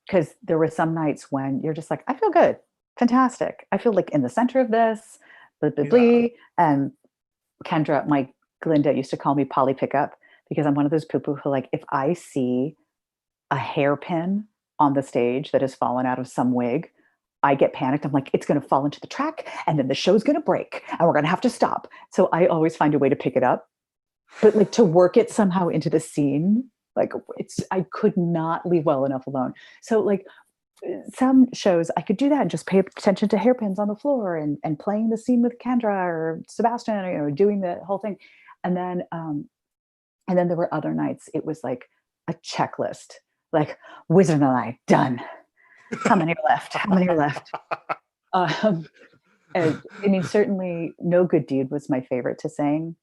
Because there were some nights when you're just like, I feel good, fantastic. I feel like in the center of this, blah, blah, Yeah. blah. And Kendra, my Glinda used to call me Polly Pickup because I'm one of those people who, like, if I see a hairpin on the stage that has fallen out of some wig, I get panicked. I'm like, it's going to fall into the track and then the show's going to break and we're going to have to stop. So I always find a way to pick it up. But like to work it somehow into the scene, like I could not leave well enough alone. So like some shows I could do that and just pay attention to hairpins on the floor and playing the scene with Kendra or Sebastian, or, doing the whole thing. And then there were other nights it was like a checklist, like Wizard and I done. How many are left? How many are left? And I mean, certainly No Good Deed was my favorite to sing,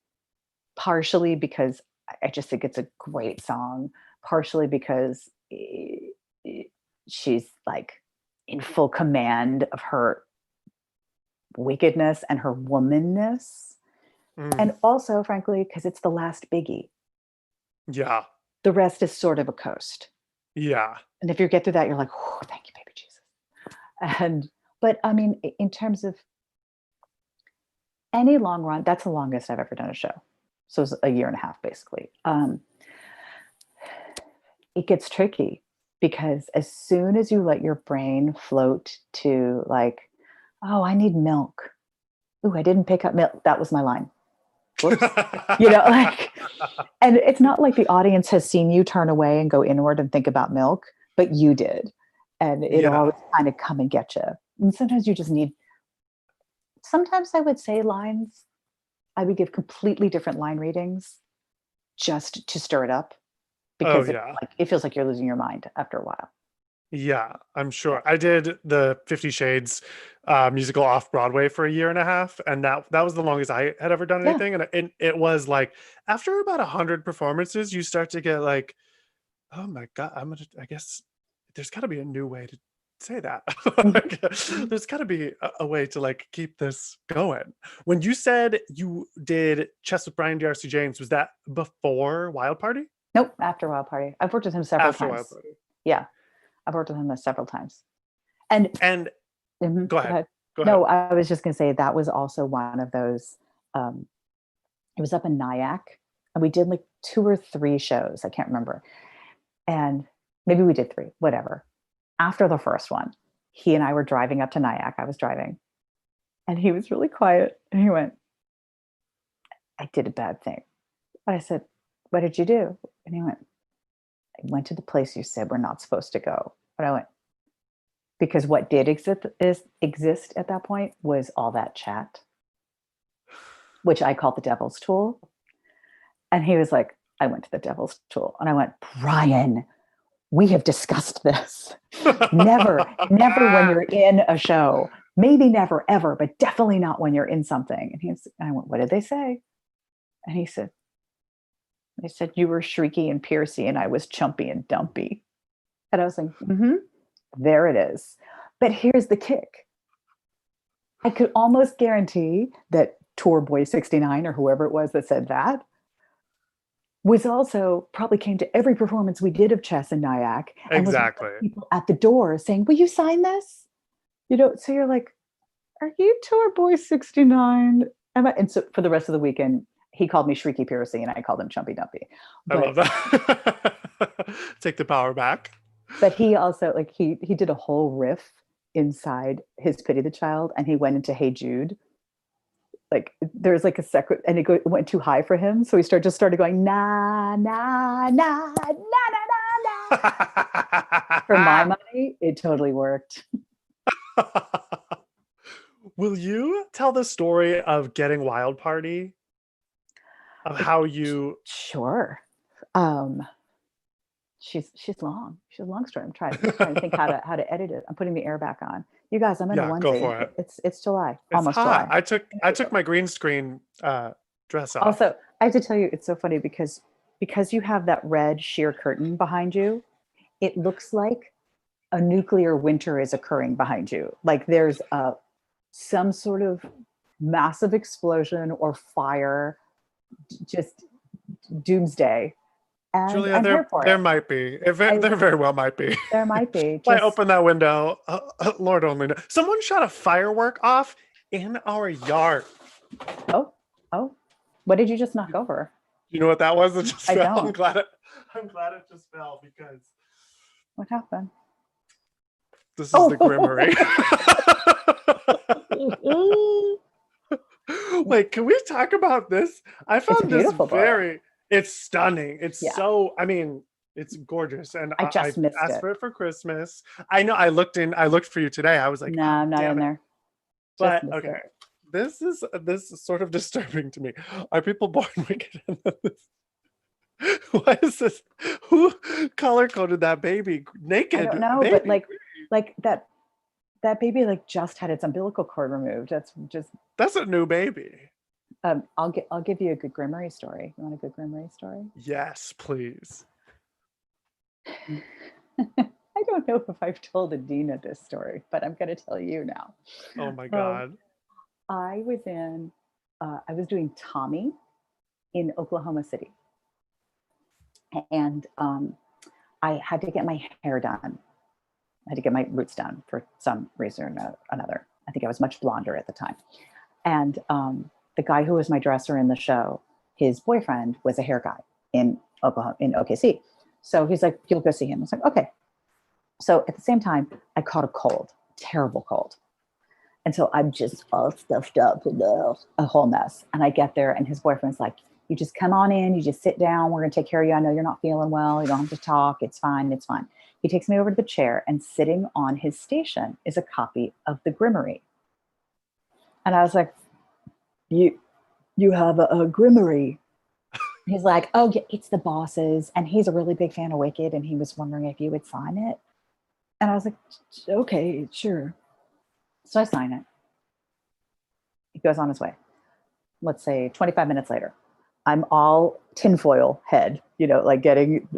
partially because I just think it's a great song, partially because she's like in full command of her wickedness and her womanness. And also, frankly, because it's the last biggie. Yeah. The rest is sort of a coast. Yeah. And if you get through that, you're like, oh, thank you, baby Jesus. But I mean, in terms of any long run, that's the longest I've ever done a show. So it's a year and a half, basically. It gets tricky because as soon as you let your brain float to like, oh, I need milk. Ooh, I didn't pick up milk. That was my line. Whoops. Like, and it's not like the audience has seen you turn away and go inward and think about milk, but you did. And it'll always kind of come and get you. And sometimes you just need, sometimes I would say lines, I would give completely different line readings just to stir it up because it feels like you're losing your mind after a while. Yeah, I'm sure. I did the 50 Shades musical off Broadway for a year and a half, and that was the longest I had ever done anything. And it was like after about 100 performances, you start to get like, oh my God, I guess there's got to be a new way to say that. There's got to be a way to like keep this going. When you said you did Chess with Brian D.R.C. James, was that before Wild Party? Nope, after Wild Party. I've worked with him several times. Wild Party. Yeah. I've worked with him several times. And go ahead. No, I was just going to say that was also one of those. It was up in Nyack, and we did like 2 or 3 shows. I can't remember. And maybe we did 3, whatever. After the first one, he and I were driving up to Nyack. I was driving, and he was really quiet. And he went, I did a bad thing. And I said, what did you do? And he went, I went to the place you said we're not supposed to go. But I went, because what did exist at that point was all that chat, which I call the devil's tool. And he was like, I went to the devil's tool. And I went, Brian, we have discussed this. Never when you're in a show. Maybe never, ever, but definitely not when you're in something. And I went, what did they say? And he said, they said you were shrieky and piercy and I was chumpy and dumpy. And I was like, there it is. But here's the kick. I could almost guarantee that Tour Boy 69 or whoever it was that said that was also probably came to every performance we did of Chess in Nyack. And exactly. Was people at the door saying, will you sign this? So you're like, are you Tour Boy 69? And so for the rest of the weekend, he called me Shrieky Piercy and I called him Chumpy Dumpy. I love that. Take the power back. But he also, like, he did a whole riff inside his Pity the Child, and he went into Hey Jude. Like, there's like a second, and it went too high for him. So he started going, na, na, na, na, na, na, na. For my money, it totally worked. Will you tell the story of getting Wild Party? Of how you... Sure. She's long. She's a long story. I'm trying to think how to edit it. I'm putting the air back on. You guys, I'm in a onesie. Go for it. It's July. It's almost hot. July. I took my green screen dress off. Also, I have to tell you, it's so funny because because you have that red sheer curtain behind you, it looks like a nuclear winter is occurring behind you. Like there's some sort of massive explosion or fire, just doomsday. And Julia, I'm here for there it. might be. There very well might be. There might be. If I open that window, Lord only knows. Someone shot a firework off in our yard. Oh, what did you just knock over? You know what that was? It just I fell. don't. I'm glad it just fell because What happened? this is the Grimmery. Wait, can we talk about this? I found this very. It's stunning. It's so. I mean, it's gorgeous, and I just missed asked it for it for Christmas. I know. I looked for you today. I was like, no, I'm not in there. But okay, this is sort of disturbing to me. Are people born wicked? What is this? Who color coded that baby naked? I don't know, baby. but like that baby like just had its umbilical cord removed. That's a new baby. I'll give you a good Grimmery story. You want a good Grimmery story? Yes, please. I don't know if I've told Adina this story, but I'm going to tell you now. Oh my God. I was doing Tommy in Oklahoma City. And I had to get my hair done. I had to get my roots done for some reason or another. I think I was much blonder at the time. And the guy who was my dresser in the show, his boyfriend was a hair guy in Oklahoma, in OKC. So he's like, you'll go see him. I was like, okay. So at the same time, I caught a cold, terrible cold. And so I'm just all stuffed up with a whole mess. And I get there and his boyfriend's like, you just come on in, you just sit down. We're going to take care of you. I know you're not feeling well. You don't have to talk. It's fine. It's fine. He takes me over to the chair and sitting on his station is a copy of the Grimmery. And I was like, you have a Grimmery. He's like, oh, yeah, it's the boss's. And he's a really big fan of Wicked. And he was wondering if you would sign it. And I was like, okay, sure. So I sign it. He goes on his way. Let's say 25 minutes later, I'm all tinfoil head, like getting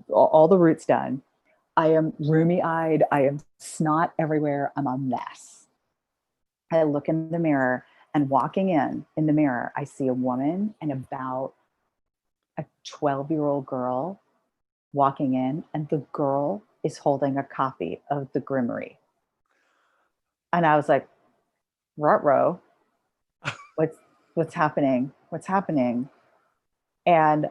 all the roots done. I am roomy-eyed. I am snot everywhere. I'm a mess. I look in the mirror and walking in the mirror, I see a woman and about a 12-year-old girl walking in, and the girl is holding a copy of the Grimmery. And I was like, ruh-roh, what's happening? What's happening? And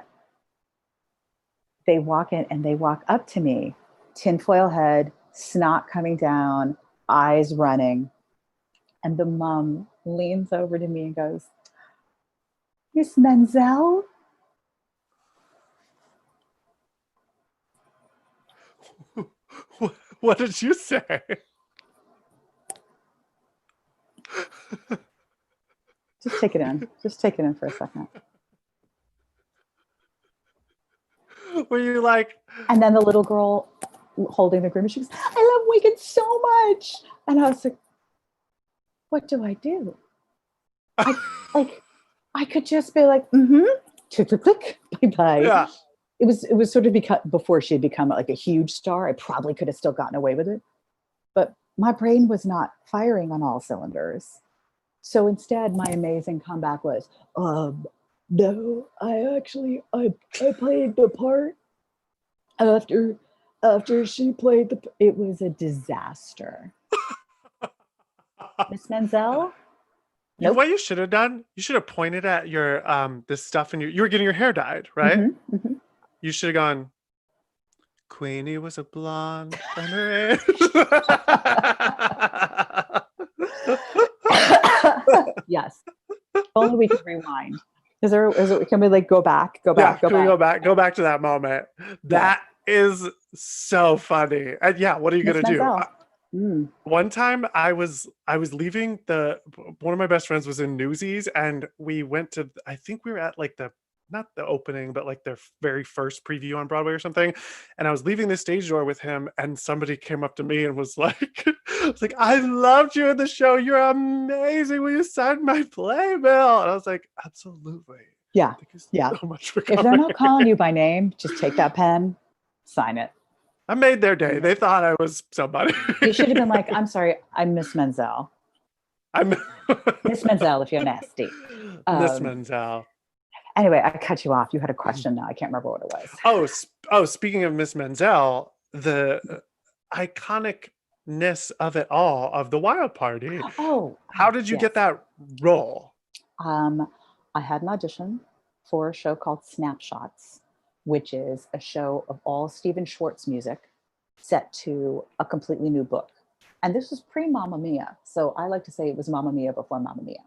they walk in and they walk up to me, tinfoil head, snot coming down, eyes running. And the mom leans over to me and goes, Miss Menzel? What did you say? Just take it in. Just take it in for a second. Were you like? And then the little girl holding the Grimmery, she goes, I love Wicked so much. And I was like, what do I do? I could just be like, click, click, click, bye-bye. Yeah. It was sort of before she had become like a huge star. I probably could have still gotten away with it. But my brain was not firing on all cylinders. So instead, my amazing comeback was, no, I played the part after she played it was a disaster. Miss Menzel? Nope. What you should have done, you should have pointed at your this stuff and you were getting your hair dyed, right? Mm-hmm, mm-hmm. You should have gone, Queenie was a blonde on her age. Yes. Only we can rewind. Can we like go back? Go back to that moment? That is so funny. And yeah, what are you gonna do? One time I was leaving one of my best friends was in Newsies and we went to, I think we were at like not the opening, but like their very first preview on Broadway or something. And I was leaving the stage door with him and somebody came up to me and was like, I loved you in the show. You're amazing. Will you sign my playbill? And I was like, absolutely. Yeah. Thank you Yeah. so much for If they're coming. not calling you by name, just take that pen, sign it. I made their day. They thought I was somebody. You should have been like, I'm sorry, I'm Miss Menzel. I'm Miss Menzel, if you're nasty. Miss Menzel. Anyway, I cut you off. You had a question now. I can't remember what it was. Speaking of Miss Menzel, the iconicness of it all, of the Wild Party. How did you get that role? I had an audition for a show called Snapshots, which is a show of all Stephen Schwartz music set to a completely new book. And this was pre Mamma Mia. So I like to say it was Mamma Mia before Mamma Mia.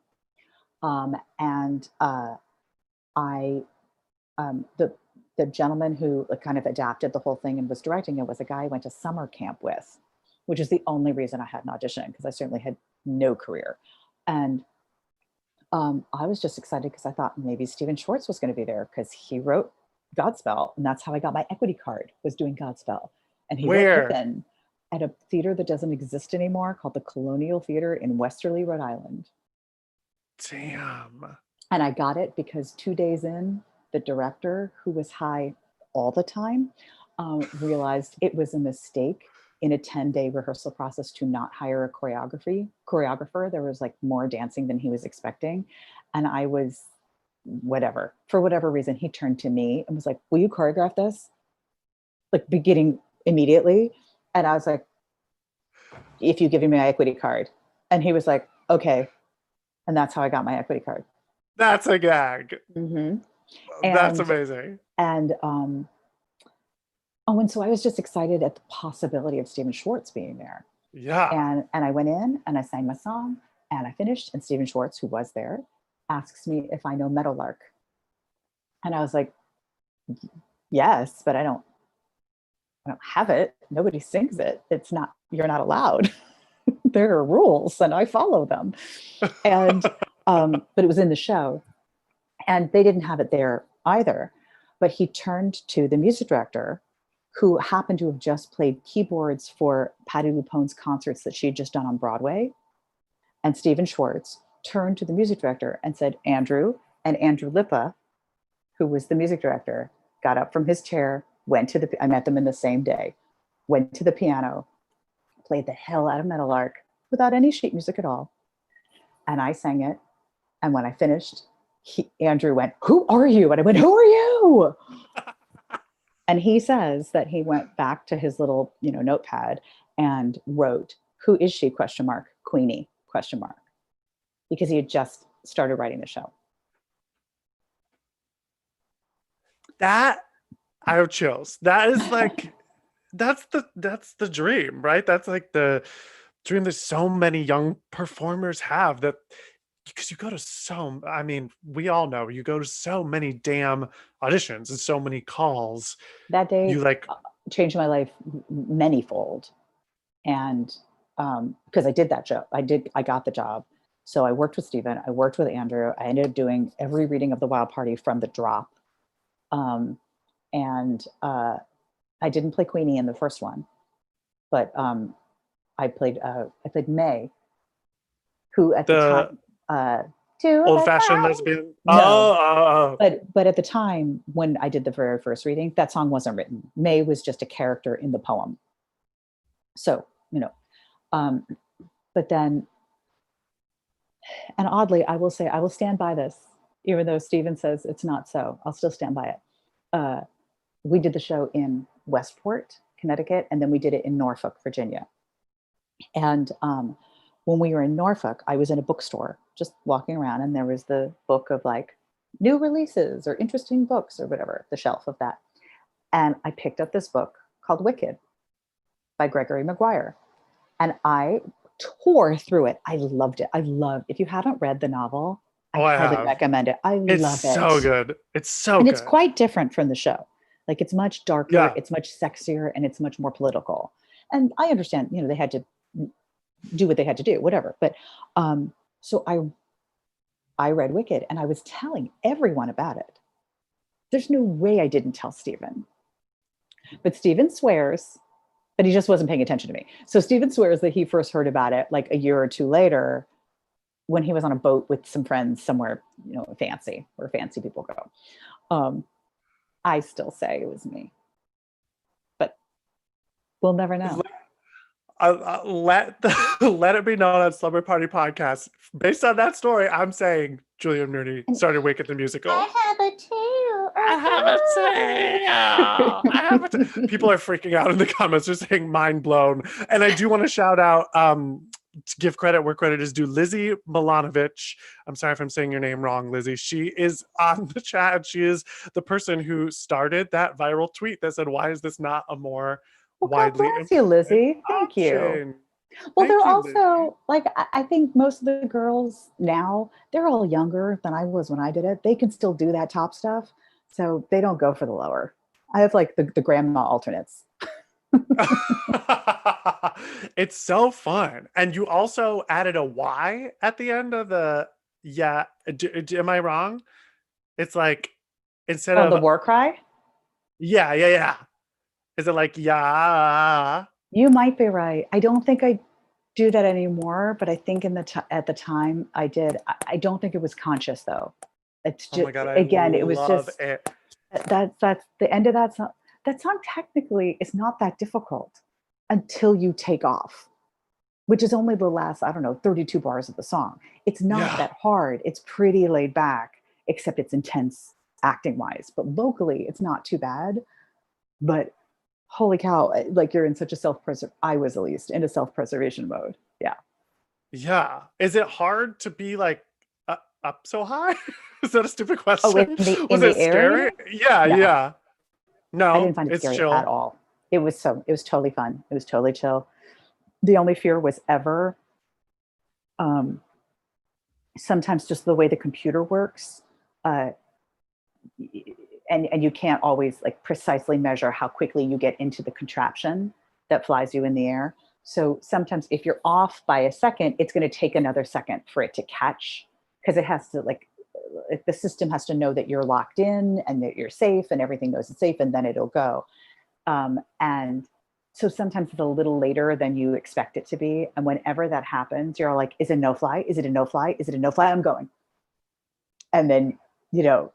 The gentleman who kind of adapted the whole thing and was directing it was a guy I went to summer camp with, which is the only reason I had an audition, because I certainly had no career. And I was just excited because I thought maybe Stephen Schwartz was going to be there, because he wrote Godspell, and that's how I got my equity card, was doing Godspell. And he wrote Pippin at a theater that doesn't exist anymore called the Colonial Theater in Westerly, Rhode Island. Damn. And I got it because 2 days in, the director, who was high all the time, realized it was a mistake in a 10-day rehearsal process to not hire a choreographer. There was like more dancing than he was expecting. And I was, for whatever reason, he turned to me and was like, will you choreograph this? Like, beginning immediately. And I was like, if you give me my equity card. And he was like, okay. And that's how I got my equity card. That's a gag. Mm-hmm. That's amazing. And so I was just excited at the possibility of Stephen Schwartz being there. Yeah. And I went in and I sang my song and I finished, and Stephen Schwartz, who was there, asks me if I know Meadowlark. And I was like, yes, but I don't have it. Nobody sings it. You're not allowed. There are rules and I follow them. And but it was in the show, and they didn't have it there either. But he turned to the music director, who happened to have just played keyboards for Patti LuPone's concerts that she had just done on Broadway. And Stephen Schwartz turned to the music director and said, Andrew. And Andrew Lippa, who was the music director, got up from his chair, I met them in the same day, went to the piano, played the hell out of Meadowlark without any sheet music at all. And I sang it. And when I finished, Andrew went, who are you? And I went, who are you? And he says that he went back to his little, notepad and wrote, who is she? ? Queenie ? Because he had just started writing the show. That, I have chills. That is like, that's the dream, right? That's like the dream that so many young performers have, that because you go to we all know you go to so many damn auditions and so many calls. That day changed my life manyfold. And because I did that job, I got the job. So I worked with Stephen, I worked with Andrew. I ended up doing every reading of the Wild Party from the drop. I didn't play Queenie in the first one, but I played May, who at the time, old-fashioned lesbian. No. But at the time when I did the very first reading, that song wasn't written. May was just a character in the poem. So, but then, and oddly, I will say, I will stand by this, even though Stephen says it's not so. I'll still stand by it. We did the show in Westport, Connecticut, and then we did it in Norfolk, Virginia. And when we were in Norfolk, I was in a bookstore just walking around, and there was the book of like new releases or interesting books or whatever, the shelf of that. And I picked up this book called Wicked by Gregory Maguire. And I tore through it. I loved it. If you haven't read the novel, I highly recommend it. I love it. It's so good. It's so good. And it's quite different from the show. Like, it's much darker, it's much sexier, and it's much more political. And I understand, they had to do what they had to do, whatever. But so I read Wicked, and I was telling everyone about it. There's no way I didn't tell Stephen. But Stephen swears, but he just wasn't paying attention to me. So Stephen swears that he first heard about it like a year or two later, when he was on a boat with some friends somewhere, fancy, where fancy people go. I still say it was me, but we'll never know. Let let it be known on Slumber Party podcast. Based on that story, I'm saying Julia Murney started Wicked the musical. I have a tail. I have a tail. People are freaking out in the comments. They're saying mind blown. And I do want to shout out, to give credit where credit is due, Lizzie Milanovic. I'm sorry if I'm saying your name wrong, Lizzie. She is on the chat. She is the person who started that viral tweet that said, "Why is this not a more widely God bless you, Lizzie. Thank you. Well, they're also like, I think most of the girls now, they're all younger than I was when I did it. They can still do that top stuff, so they don't go for the lower. I have like the grandma alternates. It's so fun. And you also added a Y at the end of the, am I wrong? It's like, instead of the war cry? Yeah. Is it like, yeah? You might be right. I don't think I do that anymore, but I think at the time I did. I don't think it was conscious though. It's just, oh my God, it was just it. That's the end of that song. That song technically is not that difficult until you take off, which is only the last, I don't know, 32 bars of the song. It's not that hard. It's pretty laid back, except it's intense acting wise, but vocally it's not too bad. But holy cow, like you're in such a I was at least in a self-preservation mode. Yeah. Is it hard to be like up so high? Is that a stupid question? Oh, in Was the it scary? area? Yeah. No, I didn't find it scary chill. at all. It was totally fun. It was totally chill. The only fear was ever, sometimes just the way the computer works, and you can't always like precisely measure how quickly you get into the contraption that flies you in the air. So sometimes if you're off by a second, it's going to take another second for it to catch, because it has to the system has to know that you're locked in and that you're safe and everything knows it's safe, and then it'll go. And so sometimes it's a little later than you expect it to be. And whenever that happens, you're like, is it no fly? Is it a no fly? Is it a no fly? I'm going. And then,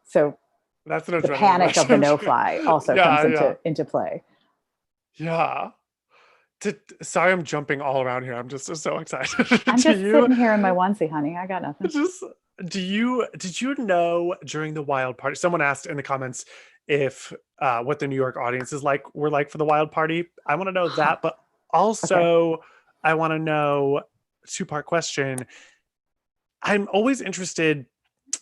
so that's an the panic of the no fly also comes into play. Yeah. Sorry, I'm jumping all around here. I'm just so excited. I'm just sitting here in my onesie, honey. I got nothing. Did you know during the Wild Party? Someone asked in the comments if what the New York audience is like were like for the Wild Party. I want to know that, but also I want to know, two-part question. I'm always interested.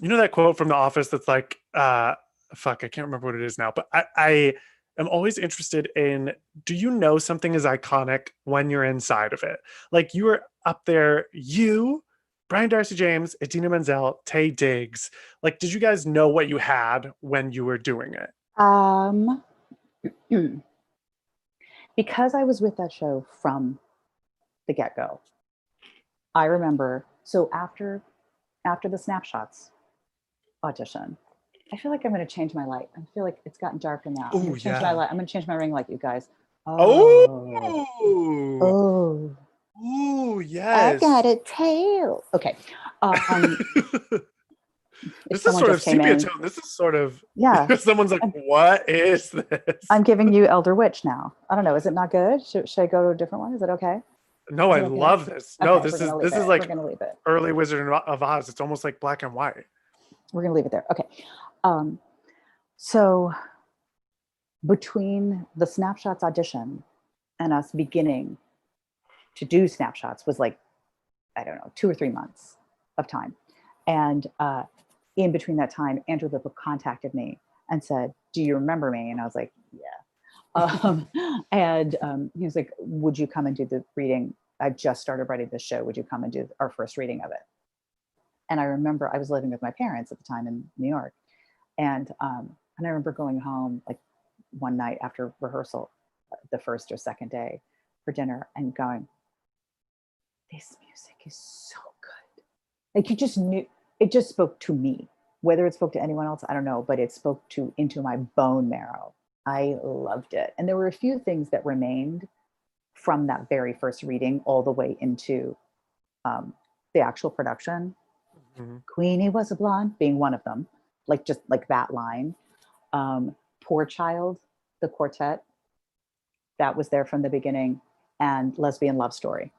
You know that quote from The Office that's like, I can't remember what it is now, but I am always interested in, do you know something is iconic when you're inside of it? Like you were up there, Brian Darcy James, Idina Menzel, Taye Diggs. Like, did you guys know what you had when you were doing it? Because I was with that show from the get-go, I remember, so after the Snapshots audition, I feel like I'm going to change my light. I feel like it's gotten darker now. I'm going to change my light. I'm going to change my ring light, you guys. Oh, yes. I got a tail. Okay. This is sort of sepia tone. This is sort of, someone's like, what is this? I'm giving you Elder Witch now. I don't know. Is it not good? Should I go to a different one? Is it okay? No, I love this. No, okay, this is like early Wizard of Oz. It's almost like black and white. We're going to leave it there. Okay. So between the Snapshots audition and us beginning to do Snapshots was like, I don't know, 2 or 3 months of time. And in between that time, Andrew Lippow contacted me and said, do you remember me? And I was like, yeah. And he was like, would you come and do the reading? I've just started writing this show. Would you come and do our first reading of it? And I remember I was living with my parents at the time in New York. And I remember going home like one night after rehearsal, the first or second day for dinner, and going, this music is so good. Like you just knew, it just spoke to me. Whether it spoke to anyone else, I don't know, but it spoke into my bone marrow. I loved it. And there were a few things that remained from that very first reading all the way into the actual production. Mm-hmm. Queenie was a blonde, being one of them, like just like that line. Poor Child, the quartet, that was there from the beginning, and Lesbian Love Story,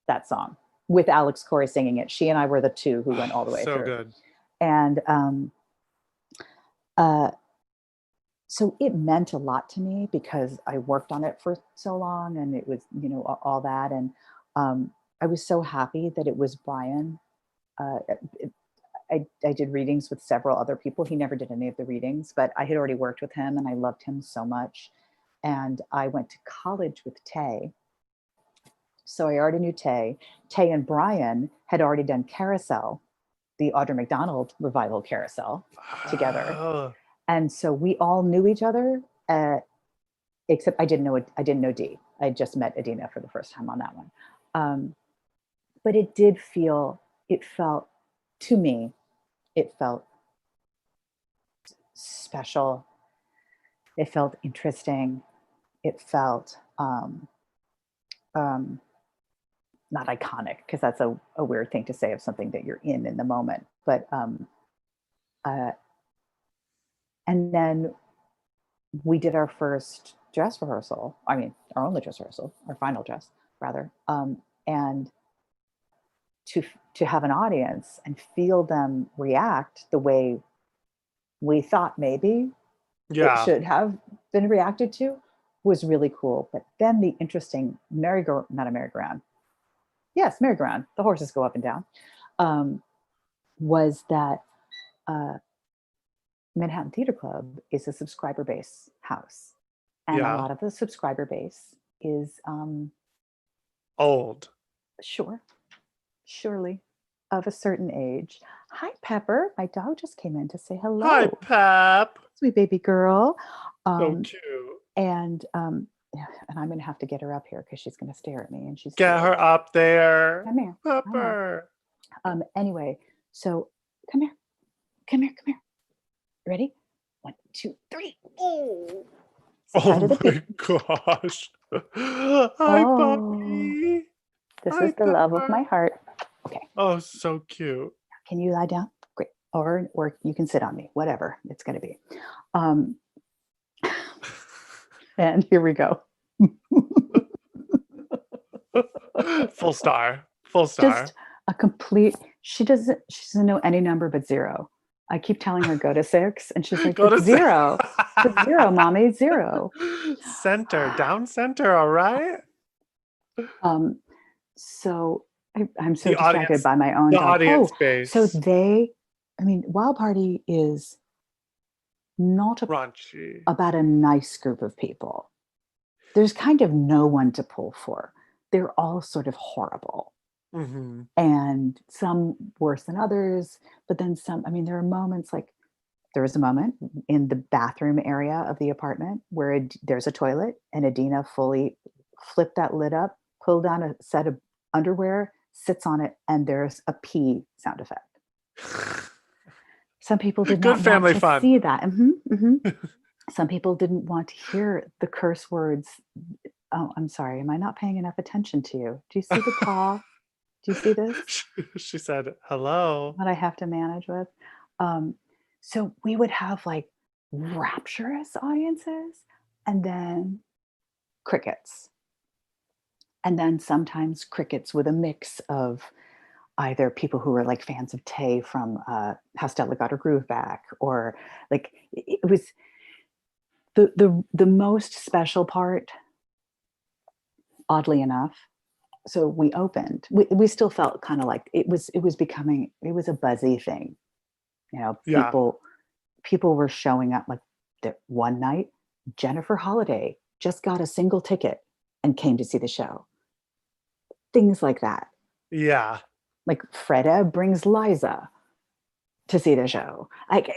that song, with Alex Corey singing it. She and I were the two who went all the way so through. Good. And so it meant a lot to me because I worked on it for so long, and it was, you know, all that. And I was so happy that it was Brian. I did readings with several other people. He never did any of the readings, but I had already worked with him and I loved him so much. And I went to college with Tay. So I already knew Tay. Tay and Brian had already done Carousel, the Audra McDonald revival Carousel, together. Oh. And so we all knew each other, except I didn't know Dee. I just met Adina for the first time on that one. But it felt to me, it felt special. It felt interesting. It felt not iconic, because that's a weird thing to say of something that you're in the moment. But and then we did our first dress rehearsal. I mean, our only dress rehearsal, our final dress, rather. And to have an audience and feel them react the way we thought maybe it should have been reacted to was really cool. But then the interesting merry-go-round, the horses go up and down, was that Manhattan Theater Club is a subscriber base house. And a lot of the subscriber base is old. Surely of a certain age. Hi, Pepper. My dog just came in to say hello. Hi, Pep. Sweet baby girl. So cute. And I'm going to have to get her up here because she's going to stare at me. And she's get her up there. Come here, Pepper. Anyway, so come here. Ready? 1, 2, 3. Oh my gosh. Hi, puppy. This is the love of my heart. Okay. Oh, so cute. Can you lie down? Great. Or you can sit on me, whatever it's going to be. And here we go. Full star. Just a complete, she doesn't know any number but 0. I keep telling her go to 6, and she's like, go to 0. It's 0, mommy, 0. Center, down center, all right? So I'm so distracted by my own audience base. So Wild Party is not raunchy, about a nice group of people. There's kind of no one to pull for. They're all sort of horrible. Mm-hmm. And some worse than others, but then some, there are moments, like there was a moment in the bathroom area of the apartment where there's a toilet, and Adina fully flipped that lid up, pulled down a set of underwear, sits on it, and there's a pee sound effect. Some people did not want to see that. Mm-hmm, mm-hmm. Some people didn't want to hear the curse words. Oh, I'm sorry. Am I not paying enough attention to you? Do you see the paw? Do you see this? She said, hello. What I have to manage with. So we would have like rapturous audiences, and then crickets. And then sometimes crickets with a mix of either people who were like fans of Tay from How Stella Got Her Groove Back, or like it was the most special part, oddly enough. So we opened, we still felt kind of like it was a buzzy thing. People were showing up. Like one night, Jennifer Holliday just got a single ticket and came to see the show. Things like that. Yeah. Like Freda brings Liza to see the show. Like,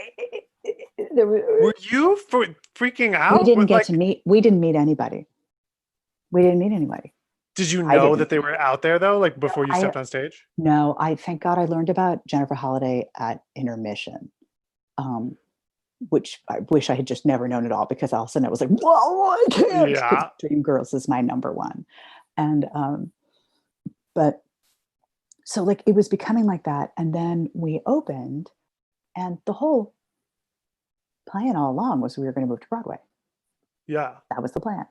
were you freaking out? We didn't get to meet. We didn't meet anybody. Did you know that they were out there though? Like before you stepped on stage? No, thank God I learned about Jennifer Holliday at intermission, which I wish I had just never known at all, because all of a sudden it was like, whoa, I can't. Yeah. Dreamgirls is my number one. And, but So like it was becoming like that. And then we opened, and the whole plan all along was we were going to move to Broadway. Yeah. That was the plan.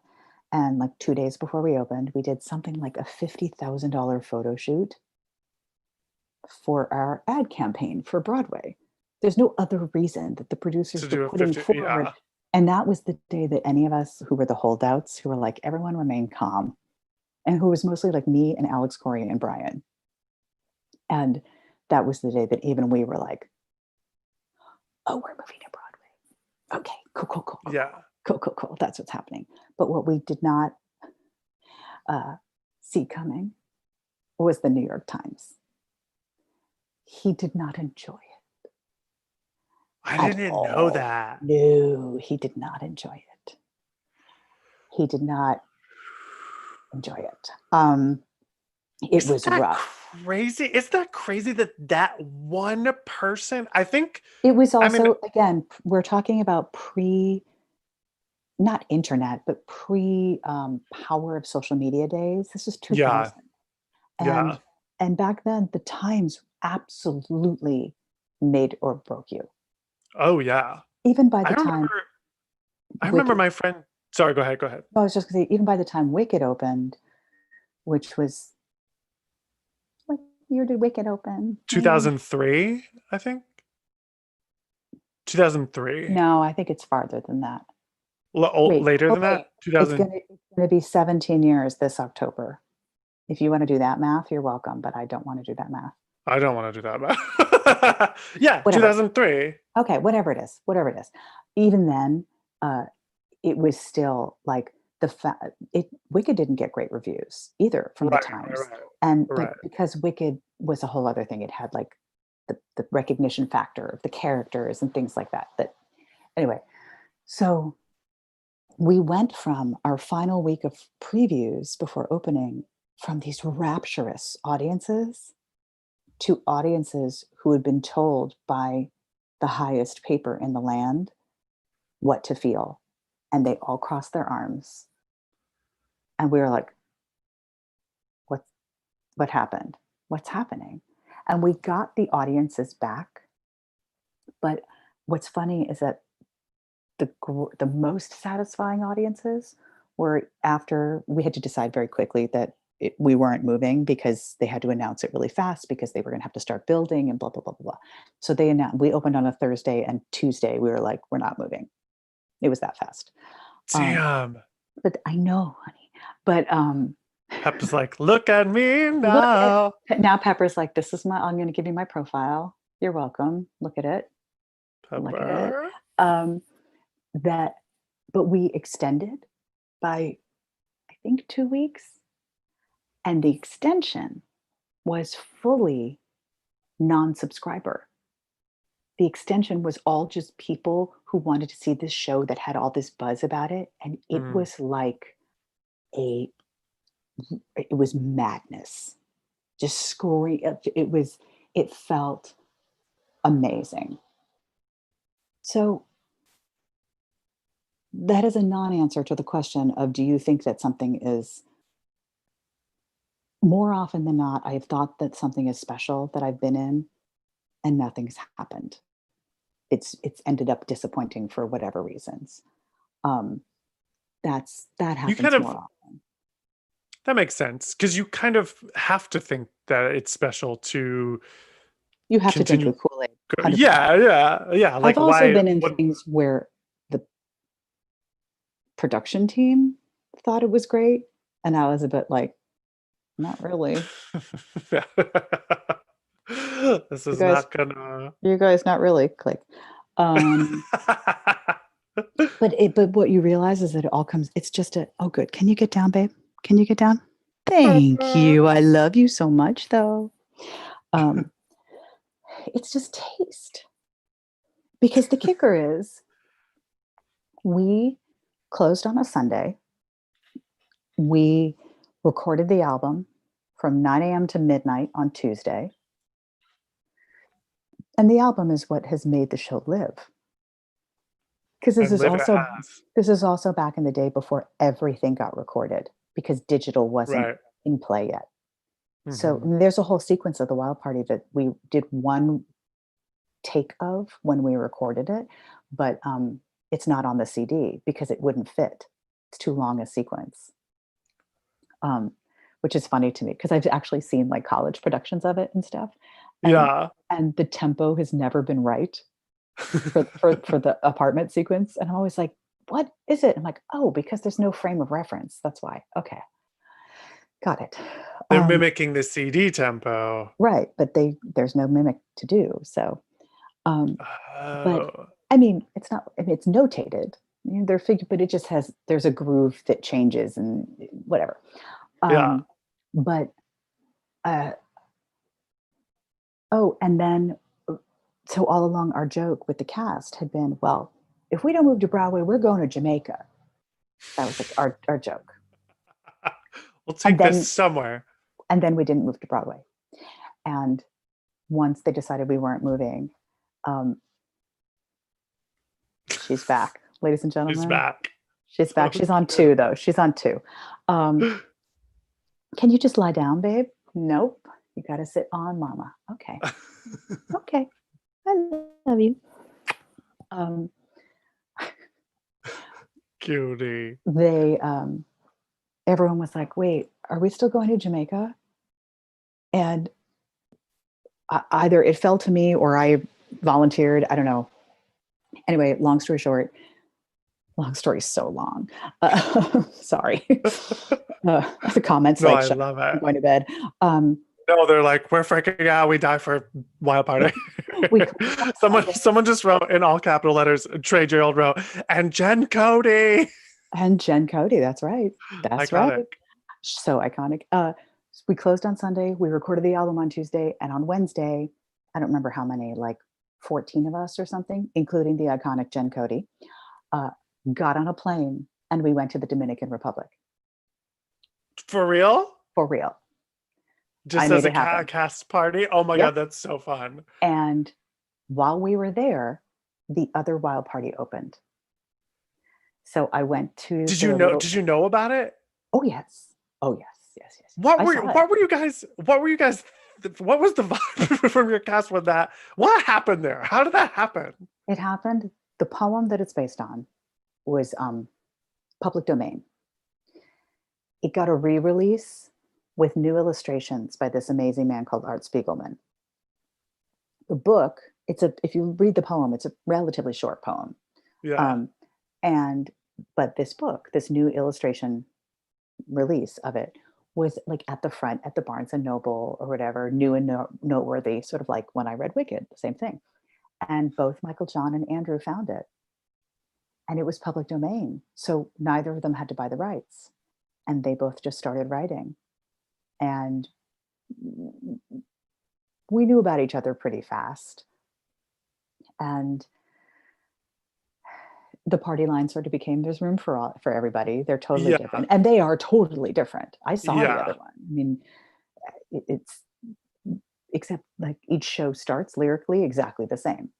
And like 2 days before we opened, we did something like a $50,000 photo shoot for our ad campaign for Broadway. There's no other reason that the To producers were do a putting 50, forward. yeah. And that was the day that any of us who were the holdouts, who were like, everyone remain calm, and who was mostly like me and Alex, Corey, and Brian. And that was the day that even we were like, oh, we're moving to Broadway. Okay, cool, cool, cool, cool, Yeah. cool, cool, cool. That's what's happening. But what we did not see coming was the New York Times. He did not enjoy it I at didn't know all. that. No, he did not enjoy it. He did not enjoy it. It Isn't was that rough. crazy? Isn't that crazy that that one person, I think, It was I mean, also, again, we're talking about pre, not internet, but pre power of social media days. This is yeah, 2000. yeah. And back then, the Times absolutely made or broke you. Oh, yeah. Even by I the remember, time I remember Wicked, my friend, sorry, go ahead, go ahead. I was just going to say, even by the time Wicked opened, which was, what year did Wicked open? Maybe? 2003, I think. 2003. No, I think it's farther than that. Later than that? Wait. It's 2000. gonna be 17 years this October. If you want to do that math, you're welcome, but I don't want to do that math. I don't want to do that. But yeah, Whatever. 2003. Okay, whatever it is, whatever it is. Even then, uh, it was still like Wicked didn't get great reviews either from the Right, Times. right, But right. because Wicked was a whole other thing, it had like the recognition factor of the characters and things like that. That anyway, so we went from our final week of previews before opening from these rapturous audiences to audiences who had been told by the highest paper in the land what to feel. And they all crossed their arms. And we were like, what, what happened? What's happening? And we got the audiences back. But what's funny is that the most satisfying audiences were after we had to decide very quickly that we weren't moving because they had to announce it really fast because they were going to have to start building and blah blah blah blah blah. So they announced we opened on a Thursday, and Tuesday we were like, we're not moving. It was that fast. Um, Damn. but I know, honey. But Pep is like, look at me look now. at now. Pepper's like, this is my. I'm going to give you my profile. You're welcome. Look at it. Look at it. Pepper. Um, that, but we extended by I think 2 weeks, and the extension was fully non-subscriber. The extension was all just people who wanted to see this show that had all this buzz about it, and it Mm. was like a it was madness. Just scream. It felt amazing. So that is a non-answer to the question of, do you think that something is, more often than not, I have thought that something is special that I've been in and nothing's happened. It's ended up disappointing for whatever reasons. Um, that You kind happens more of, often. that makes sense because you kind of have to think that it's special to You have to drink continue. the Kool-Aid, 100%. Yeah, yeah, yeah. I've Like, also why been in wouldn't. things where the production team thought it was great, and I was a bit like, not really. This You is guys, not gonna. not really click. Um, but what you realize is that it all comes. It's just a, oh good. Can you get down, babe? Can you get down? Thank you. I love you so much, though. Um, it's just taste. Because the kicker is, we closed on a Sunday. We recorded the album from 9 a.m. to midnight on Tuesday. And the album is what has made the show live. Because And live it has. this is also back in the day before everything got recorded, because digital wasn't Right. in play yet. So Hmm. there's a whole sequence of the Wild Party that we did one take of when we recorded it, but it's not on the CD because it wouldn't fit. It's too long a sequence, um, which is funny to me because I've actually seen like college productions of it and stuff, and Yeah. the tempo has never been right for the apartment sequence, and I'm always like, "What is it?" I'm like, "Oh, because there's no frame of reference. That's why." Okay, got it. They're mimicking the CD tempo. Right, but there's no mimic to do so. Um, but Oh. I mean, it's not. I mean, it's notated. You know, they're figure, but it just has. There's a groove that changes and whatever. Yeah. Um, but uh, oh, and then so all along our joke with the cast had been, well, if we don't move to Broadway, we're going to Jamaica. That was like our joke. We'll And take this then somewhere. we didn't move to Broadway. And once they decided we weren't moving, um, she's back, ladies and She's gentlemen. back. She's So back. She's on cute. two, though. She's on two. Um, can you just lie down, babe? Nope. You got to sit on mama. Okay. Okay. I love you. Um, Cutie. they, everyone was like, wait, are we still going to Jamaica? And either it fell to me or I volunteered. I don't know. Anyway, long story short, long story so long. Sorry. The comments No, like, I shut up, love I'm it. going to bed. Um, No, they're like, we're freaking out. We die for Wild Party. we closed on Sunday Someone just wrote in all capital letters, Trey Gerald wrote, and Jen Cody. and Jen Cody. That's right. That's right. Iconic. So iconic. We closed on Sunday. We recorded the album on Tuesday. And on Wednesday, I don't remember how many, like 14 of us or something, including the iconic Jen Cody, uh, got on a plane and we went to the Dominican Republic. For real? For real. I Just made as a it happen. cast party? Oh my God, Yep. that's so fun. And while we were there, the other Wild Party opened. So I went to Did you the know? little, Did you know about it? oh, yes. Oh, yes. Yes, yes, yes. What I were saw it. what were you guys? What were you guys? What was the vibe from your cast with that? What happened there? How did that happen? It happened. The poem that it's based on was public domain. It got a re-release with new illustrations by this amazing man called Art Spiegelman. The book, if you read the poem, it's a relatively short poem. Yeah. Um, and but this book, this new illustration release of it was like at the front at the Barnes and Noble or whatever, new and noteworthy, sort of like when I read Wicked, the same thing. And both Michael John and Andrew found it. And it was public domain. So neither of them had to buy the rights. And they both just started writing. And we knew about each other pretty fast. And the party line sort of became there's room for everybody. They're totally Yeah. different. And they are totally different. I saw the Yeah. other one. I mean, it's except like each show starts lyrically exactly the same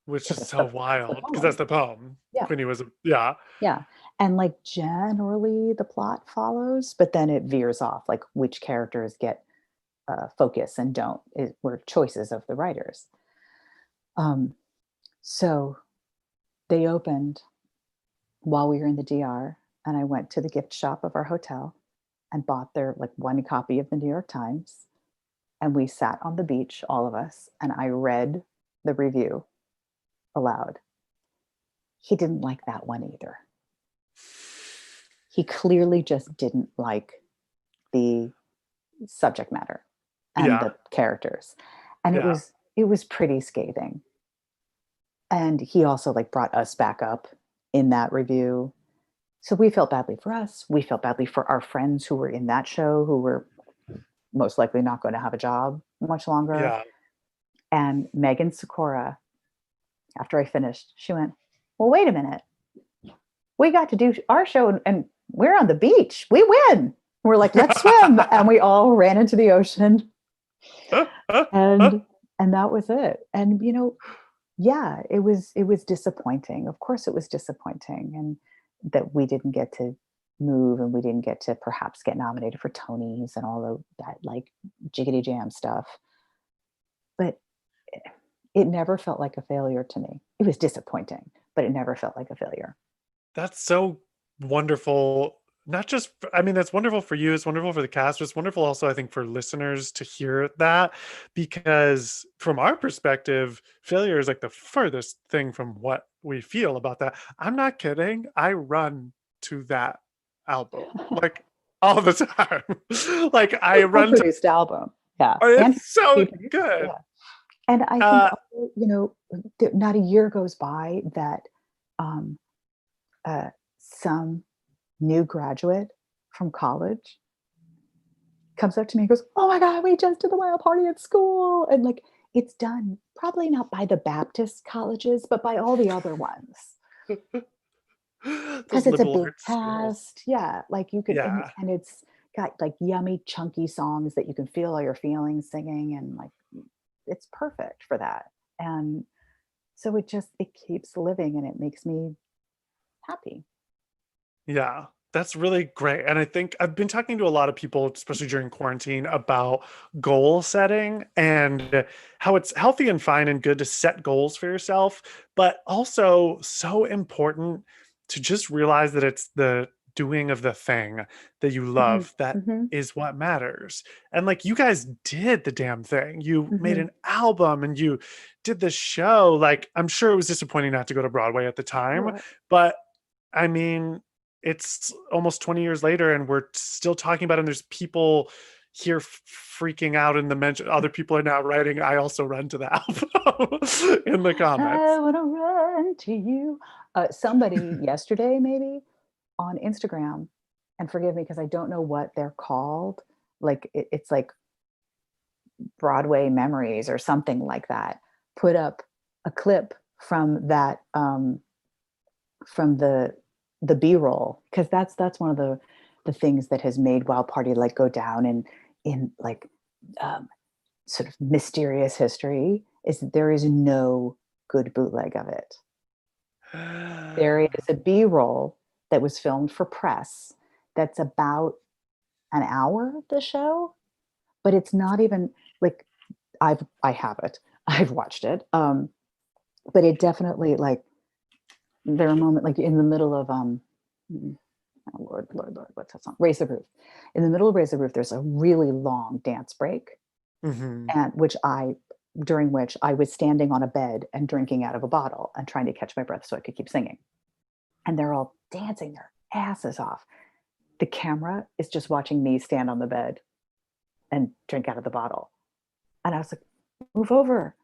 Which because is so that's the wild because that's poem. the poem. Yeah. Queenie was, yeah. Yeah. And like generally the plot follows, but then it veers off, like which characters get focus and don't were choices of the writers. Um, so they opened while we were in the DR, and I went to the gift shop of our hotel and bought their like one copy of the New York Times. And we sat on the beach, all of us, and I read the review aloud. He didn't like that one either. He clearly just didn't like the subject matter and Yeah. the characters. And Yeah. it was pretty scathing. And he also like brought us back up in that review. So we felt badly for us. We felt badly for our friends who were in that show who were most likely not going to have a job much longer. Yeah. And Megan Sikora, after I finished, she went, well, wait a minute. We got to do our show and we're on the beach. We win. And we're like, let's swim. And we all ran into the ocean. And that was it. And you know, yeah, it was disappointing. Of course it was disappointing and that we didn't get to move, and we didn't get to perhaps get nominated for Tonys and all of that like jiggity jam stuff. But it never felt like a failure to me. It was disappointing, but it never felt like a failure. That's so wonderful. Not just, I mean, that's wonderful for you. It's wonderful for the cast. But it's wonderful also, I think, for listeners to hear that, because from our perspective, failure is like the furthest thing from what we feel about that. I'm not kidding. I run to that album like all the time. Like I run to, Produced album. Yeah. And it's so he produced it, good. yeah. And I think, also, you know, not a year goes by that um, some new graduate from college comes up to me and goes, "Oh my God, we just did the wild party at school." And like, it's done probably not by the Baptist colleges, but by all the other ones. Those Because it's a liberal big arts schools. cast. Yeah. Like you can, Yeah. and it's got like yummy, chunky songs that you can feel all your feelings singing. And like, it's perfect for that. And so it keeps living and it makes me happy. Yeah, that's really great. And I think I've been talking to a lot of people, especially during quarantine, about goal setting and how it's healthy and fine and good to set goals for yourself, but also so important to just realize that it's the doing of the thing that you Mhm, love that mhm, is what matters. And like you guys did the damn thing. You made mhm. an album and you did the show. Like I'm sure it was disappointing not to go to Broadway at the time, Sure. but I mean, it's almost 20 years later and we're still talking about it, and there's people here freaking out in the mention. Other people are now writing, I also run to the album in the I comments. wanna run to you. Somebody yesterday, maybe on Instagram, and forgive me because I don't know what they're called. Like it's like Broadway Memories or something like that. Put up a clip from that from the B-roll, because that's one of the things that has made Wild Party like go down in like um, sort of mysterious history, is that there is no good bootleg of it. There is a B-roll that was filmed for press that's about an hour of the show, but it's not even like I have it. I've watched it. But it definitely like there are moments like in the middle of oh Lord, what's that song? Raise the Roof. In the middle of Raise the Roof, there's a really long dance break, Mhm. and during which I was standing on a bed and drinking out of a bottle and trying to catch my breath so I could keep singing. And they're all dancing their asses off. The camera is just watching me stand on the bed and drink out of the bottle. And I was like, move over.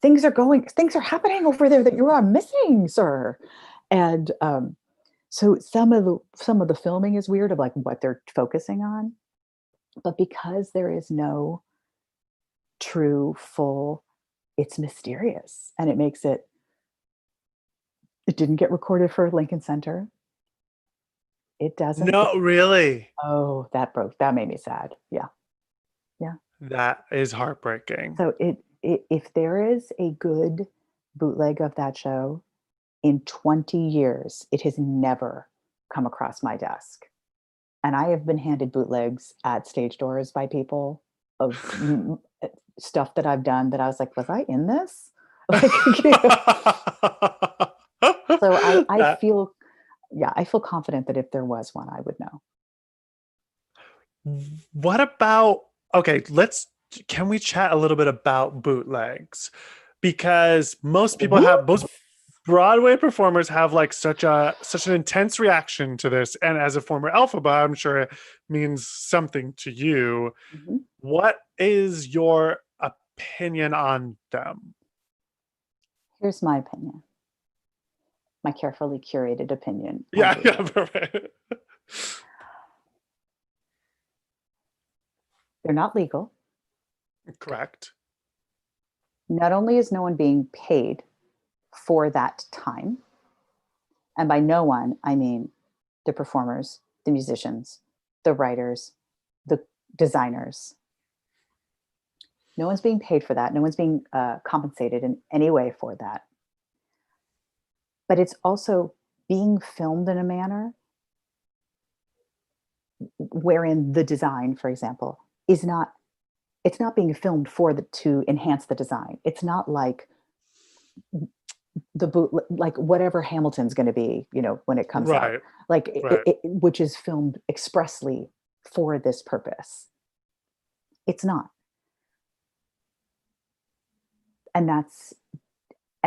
Things are happening over there that you are missing, sir. And so some of the filming is weird of like what they're focusing on. But because there is no true, full, it's mysterious. And it didn't get recorded for Lincoln Center. It doesn't get, No, really. oh, that made me sad. Yeah. Yeah. That is heartbreaking. So if there is a good bootleg of that show in 20 years, it has never come across my desk. And I have been handed bootlegs at stage doors by people of stuff that I've done that I was like, was I in this? Like, so I That, feel, yeah, I feel confident that if there was one, I would know. what about, okay, can we chat a little bit about bootlegs? Because most Broadway performers have like such an intense reaction to this. And as a former Elphaba, I'm sure it means something to you. Mhm. What is your opinion on them? Here's my opinion, my carefully curated opinion on Yeah, yeah, bootlegs. perfect. They're not legal. Correct. Not only is no one being paid for that time, and by no one, I mean the performers, the musicians, the writers, the designers. No one's being paid for that. No one's being compensated in any way for that. But it's also being filmed in a manner wherein the design, for example, is not, it's not being filmed to enhance the design. It's not like the boot, like whatever Hamilton's going to be, when it comes out, Right. like Right. which is filmed expressly for this purpose. It's not. And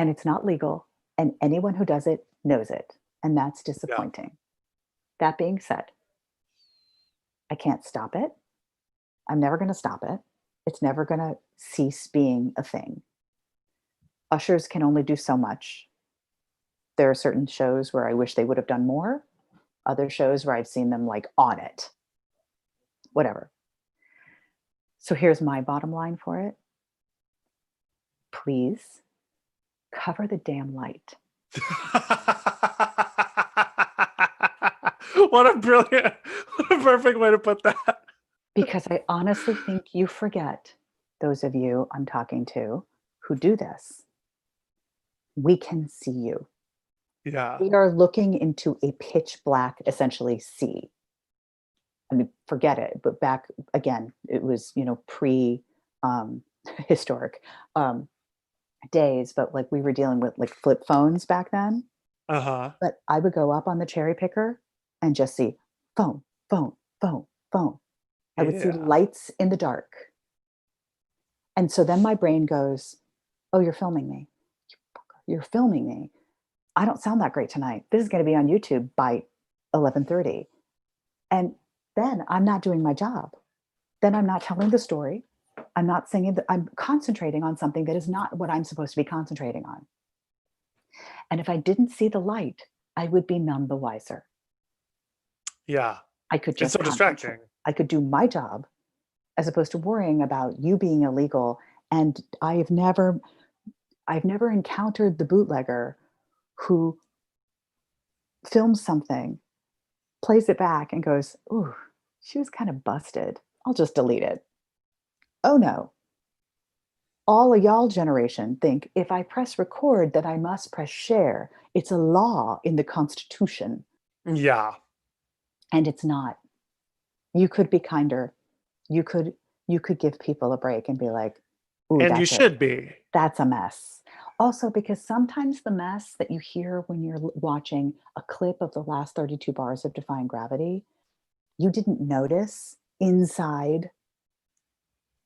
it's not legal. And anyone who does it knows it. And that's Yeah. disappointing. That being said, I can't stop it. I'm never going to stop it. It's never going to cease being a thing. Ushers can only do so much. There are certain shows where I wish they would have done more. Other shows where I've seen them like on it. Whatever. So here's my bottom line for it. Please cover the damn light. What a perfect way to put that. Because I honestly think you forget, those of you I'm talking to who do this, we can see you. Yeah. We are looking into a pitch black, essentially, sea. I mean, forget it. But back again, it was, pre historic days, but like we were dealing with like flip phones back then. Uh-huh. But I would go up on the cherry picker and just see phone, phone, phone, phone. I would see Yeah. lights in the dark. And so then my brain goes, oh, you're filming me. You're filming me. I don't sound that great tonight. This is going to be on YouTube by 11:30. And then I'm not doing my job. Then I'm not telling the story. I'm not singing. I'm concentrating on something that is not what I'm supposed to be concentrating on. And if I didn't see the light, I would be none the wiser. Yeah. I could It's just so distracting. I could do my job as opposed to worrying about you being illegal. And I've never encountered the bootlegger who films something, plays it back, and goes, "Ooh, she was kind of busted. I'll just delete it." Oh no. All of y'all generation think if I press record that I must press share. It's a law in the Constitution. Yeah. And it's not. You could be kinder. You could give people a break and be like, "Ooh, And you should be. that's a mess." Also, because sometimes the mess that you hear when you're watching a clip of the last 32 bars of Defying Gravity, you didn't notice inside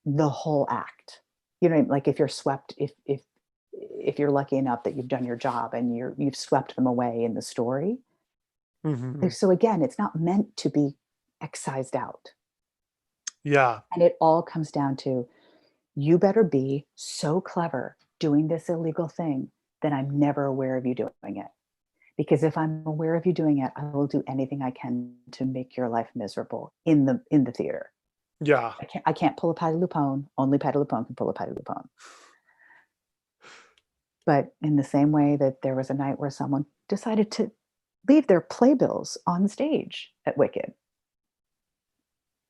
the whole act. You know, like if you're swept, if you're lucky enough that you've done your job and you've swept them away in the story. Mm-hmm. So again, it's not meant to be excised out. Yeah. And it all comes down to, you better be so clever doing this illegal thing that I'm never aware of you doing it. Because if I'm aware of you doing it, I will do anything I can to make your life miserable in the theater. Yeah. I can't pull a Patti LuPone. Only Patti LuPone can pull a Patti LuPone. But in the same way that there was a night where someone decided to leave their playbills on stage at Wicked.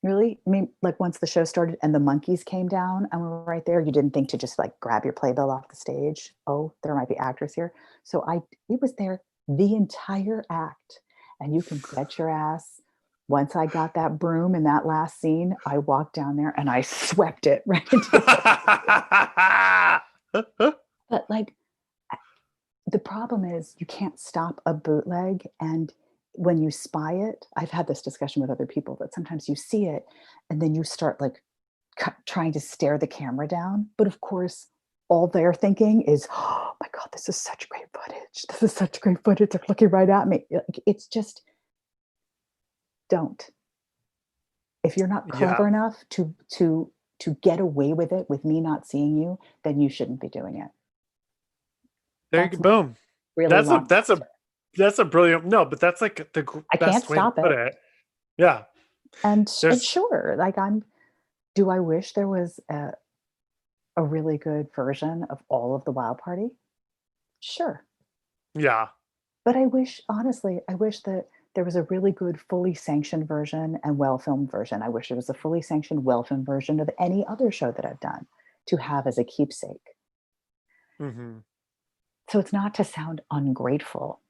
Really? I mean, like once the show started and the monkeys came down and were right there, you didn't think to just like grab your playbill off the stage. Oh, there might be actors here. So it was there the entire act. And you can bet your ass, once I got that broom in that last scene, I walked down there and I swept it right into the But like, the problem is you can't stop a bootleg. And when you spy it, I've had this discussion with other people that sometimes you see it and then you start like trying to stare the camera down. But of course, all they're thinking is, oh my God, this is such great footage. This is such great footage. They're looking right at me. It's just, don't. If you're not clever enough to get away with it with me not seeing you, then you shouldn't be doing it. There you go. Boom. Really That's a brilliant, no, but that's like the best way to put it. Yeah. And sure, like do I wish there was a really good version of all of the Wild Party? Sure. Yeah. But honestly, I wish that there was a really good, fully sanctioned version and well-filmed version. I wish there was a fully sanctioned, well-filmed version of any other show that I've done to have as a keepsake. Mm-hmm. So it's not to sound ungrateful.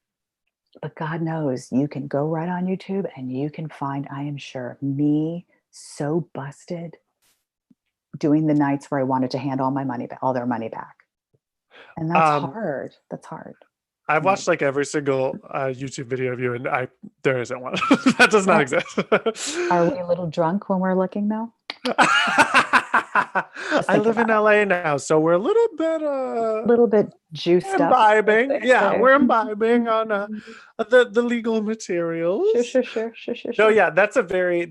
But God knows you can go right on YouTube and you can find, I am sure, me so busted doing the nights where I wanted to hand all my money back, all their money back. And that's Um, hard. That's hard. I've You know, watched like every single YouTube video of you, and there isn't one that does not exist. are we a little drunk when we're looking though? Just I think live in about it. LA now, so we're a A little bit juiced up, as imbibing. they Yeah, say. we're imbibing on the legal Sure, materials. sure, sure, sure, sure, No, sure. yeah, that's a very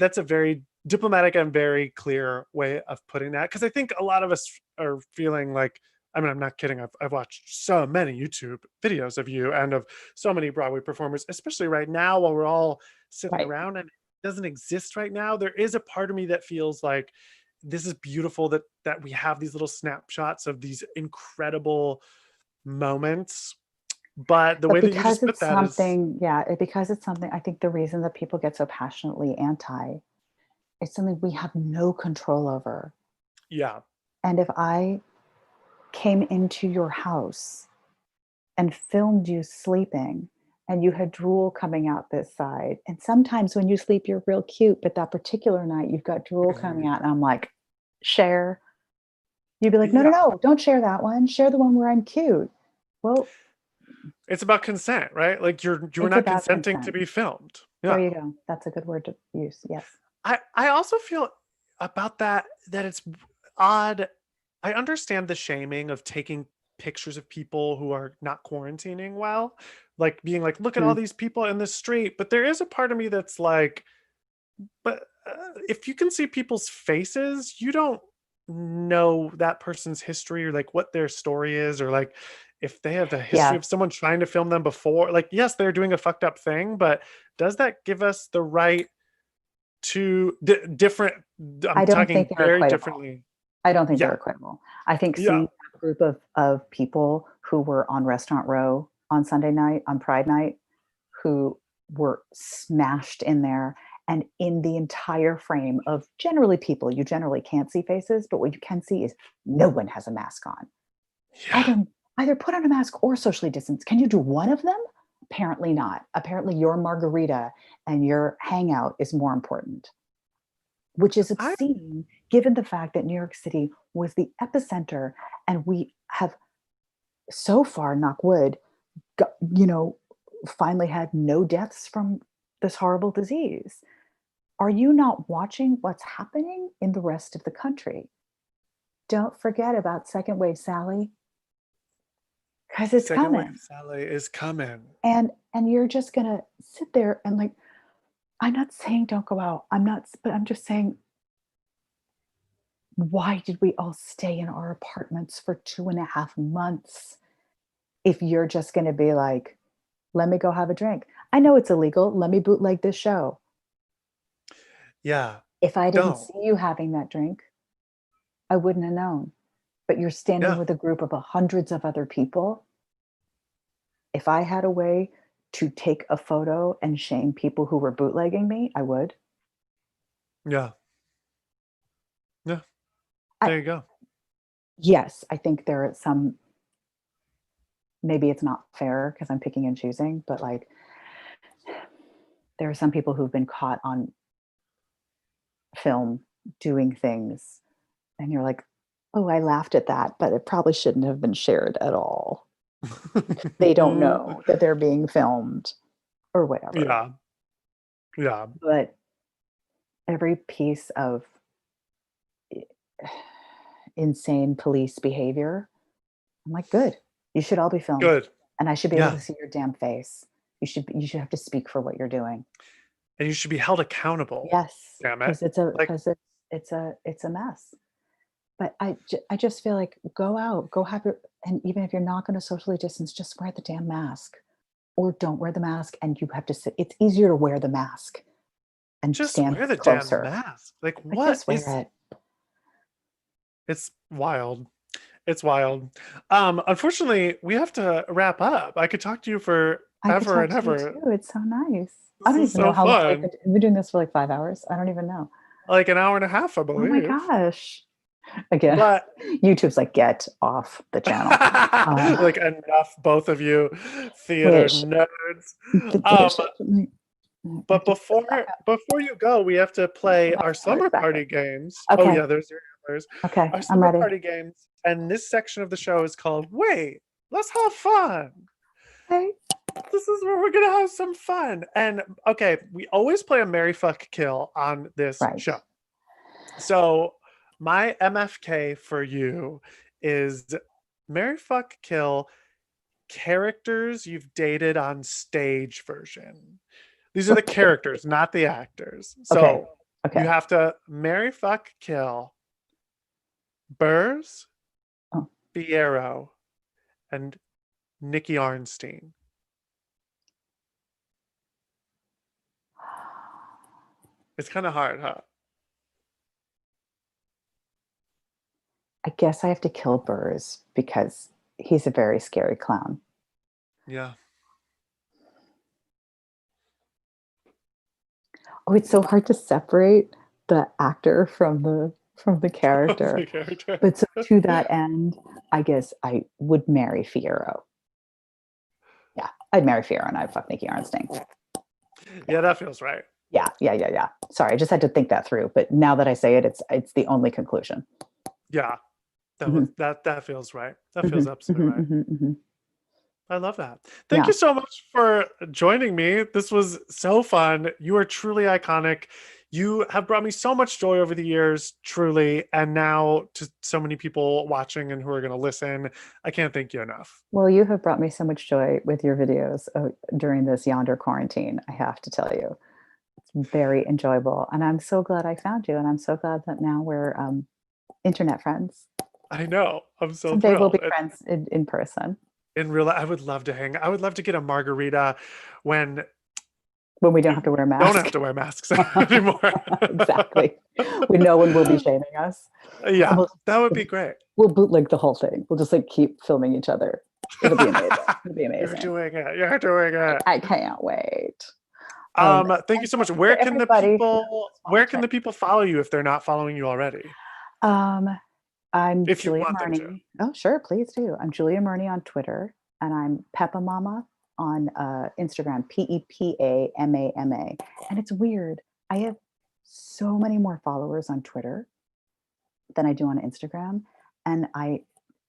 diplomatic and very clear way of putting that, because I think a lot of us are feeling like, I mean, I'm not kidding. I've watched so many YouTube videos of you and of so many Broadway performers, especially right now while we're all sitting Right. around and it doesn't exist right now. There is a part of me that feels like this is beautiful that we have these little snapshots of these incredible moments. But the But way that you because just put it's that is, something, yeah, because it's something, I think the reason that people get so passionately anti, it's something we have no control over. yeah, And if I came into your house and filmed you sleeping and you had drool coming out this side, and sometimes when you sleep, you're real cute, but that particular night you've got drool coming out, and I'm like, share. You'd be like, no, no, yeah. no, don't share that one. Share the one where I'm cute. Well, It's about consent, right? Like you were it's not about consenting to consent. be filmed. There Yeah. you go. That's a good word to use. Yes. I also feel about that it's odd. I understand the shaming of taking pictures of people who are not quarantining well, like being like, look at all Mm. these people in the street. But there is a part of me that's like, but if you can see people's faces, you don't know that person's history or like what their story is, or like if they have a history Yeah, of someone trying to film them before. Like, yes, they're doing a fucked up thing, but does that give us the right to different? I'm I don't think talking they're very equatable. differently. I don't think Yeah, they're equitable. I think yeah, seeing that group of people who were on Restaurant Row on Sunday night, on Pride night, who were smashed in there, and in the entire frame of generally people, you generally can't see faces, but what you can see is no one has a mask on. yeah. Either put on a mask or socially distance. Can you do one of them? Apparently not. Apparently your margarita and your hangout is more important, which is I obscene given the fact that New York City was the epicenter, and we have so far, knock wood, you know, finally had no deaths from this horrible disease. Are you not watching what's happening in the rest of the country? Don't forget about second wave Sally, because it's Second wave coming. Sally is coming. And you're just gonna sit there and like, I'm not saying don't go out. I'm not, but I'm just saying, why did we all stay in our apartments for 2.5 months if you're just gonna be like, let me go have a drink? I know it's illegal. Let me bootleg this show. Yeah, If I didn't don't. see you having that drink, I wouldn't have known. But you're standing Yeah, with a group of hundreds of other people. If I had a way to take a photo and shame people who were bootlegging me, I would. yeah, yeah. I, There you go. yes, I think there are some, maybe it's not fair because I'm picking and choosing, but like there are some people who've been caught on film doing things, and you're like, oh, I laughed at that, but it probably shouldn't have been shared at all. They don't know that they're being filmed or whatever. Yeah, yeah. But every piece of insane police behavior, I'm like, good. You should all be filmed, Good. and I should be able Yeah. to see your damn face. You should have to speak for what you're doing. And you should be held accountable. Yes, Damn it. because it's a Like, because it's a mess. But I just feel like go out, go have your, and even if you're not going to socially distance, just wear the damn mask, or don't wear the mask, and you have to sit. It's easier to wear the mask and just stand wear the damn closer. mask. Like, Like what just wear is, it. it's wild. It's wild. Unfortunately, we have to wrap up. I could talk to you for I could ever talk and to you ever. too. It's so nice. I This don't is even know so how long fun. we've been doing this for, like 5 hours. I don't even know. Like an hour and a half, I Oh my believe. gosh. Again, But YouTube's like, get off the channel. like enough, both of you theater Wish. nerds. Wish. But before you go, we have to play our slumber Back party up. games. Oh Okay. yeah, there's your antlers. Okay. Our I'm slumber ready. party games, and this section of the show is called "Wait, let's have fun." Okay. This is where we're gonna have some fun. And okay, we always play a Marry Fuck Kill on this Right. show. So my MFK for you is Marry Fuck Kill characters you've dated on stage version. These are the characters, not the actors. So Okay. you have to marry, fuck, kill Burrs, Oh. Fierro, and Nikki Arnstein. It's kind of hard, huh? I guess I have to kill Burrs because he's a very scary clown. Yeah. Oh, it's so hard to separate the actor from the character. The character. But so to that end, I guess I would marry Fierro. Yeah, I'd marry Fierro and I'd fuck Nikki Arnstein. Yeah, that feels right. Yeah. Sorry, I just had to think that through. But now that I say it, it's the only conclusion. Yeah, that feels right. That feels absolutely right. I love that. Thank you so much for joining me. This was so fun. You are truly iconic. You have brought me so much joy over the years, truly. And now to so many people watching and who are going to listen, I can't thank you enough. Well, you have brought me so much joy with your videos during this yonder quarantine, I have to tell you. It's very enjoyable. And I'm so glad I found you. And I'm so glad that now we're internet friends. I know. I'm so Someday thrilled. we'll be friends in person. In real life, I would love to hang. I would love to get a margarita when we don't have to wear masks. Don't have to wear masks anymore. Exactly. No one will be shaming us. Yeah, that would be great. We'll bootleg the whole thing. We'll just like keep filming each other. It'll be amazing. It'll be amazing. You're doing it. I can't wait. Thank you so much. Where can the people follow you if they're not following you already? I'm Julia Murney. Oh, sure, please do. I'm Julia Murney on Twitter, and I'm Peppa Mama on Instagram, PEPAMAMA. And it's weird. I have so many more followers on Twitter than I do on Instagram, and I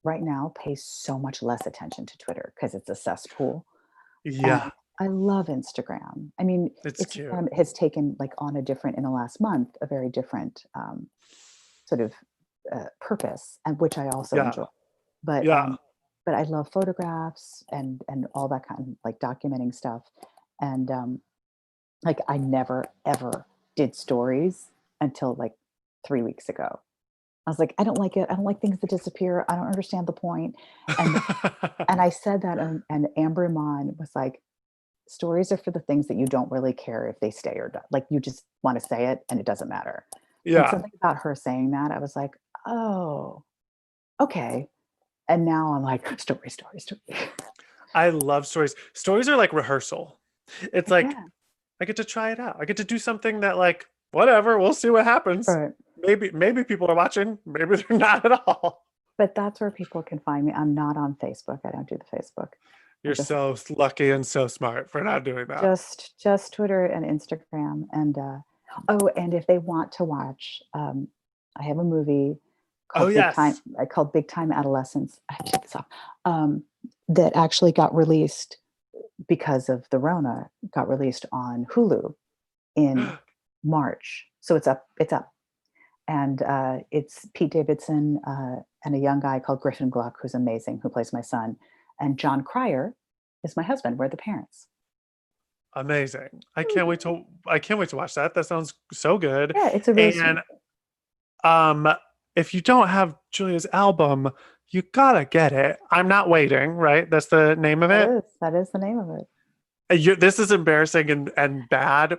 right now pay so much less attention to Twitter because it's a cesspool. Yeah. And I love Instagram. I mean, Instagram has taken on a different, in the last month, a very different sort of purpose, and which I also enjoy. But I love photographs and all that kind of documenting stuff. And I never ever did stories until 3 weeks ago. I was like, I don't like it. I don't like things that disappear. I don't understand the point. And I said that, and Amber Iman was like, stories are for the things that you don't really care if they stay or not. You just want to say it and it doesn't matter. Yeah. And something about her saying that, I was like, oh, okay. And now I'm like, story. I love stories. Stories are like rehearsal. It's I get to try it out. I get to do something that whatever, we'll see what happens. Right. Maybe people are watching. Maybe they're not at all. But that's where people can find me. I'm not on Facebook. I don't do the Facebook. You're so lucky and so smart for not doing that. Just Twitter and Instagram. And and if they want to watch, I have a movie called Big Time Adolescence. I have to take this off. That actually got released because of the Rona. Got released on Hulu in March, so it's up. And it's Pete Davidson and a young guy called Griffin Gluck, who's amazing, who plays my son, and John Cryer is my husband. We're the parents. Amazing! I can't wait to watch that. That sounds so good. Yeah, it's a really and if you don't have Julia's album, you gotta get it. I'm Not Waiting, right? That's the name of it. That is the name of it. This is embarrassing and bad,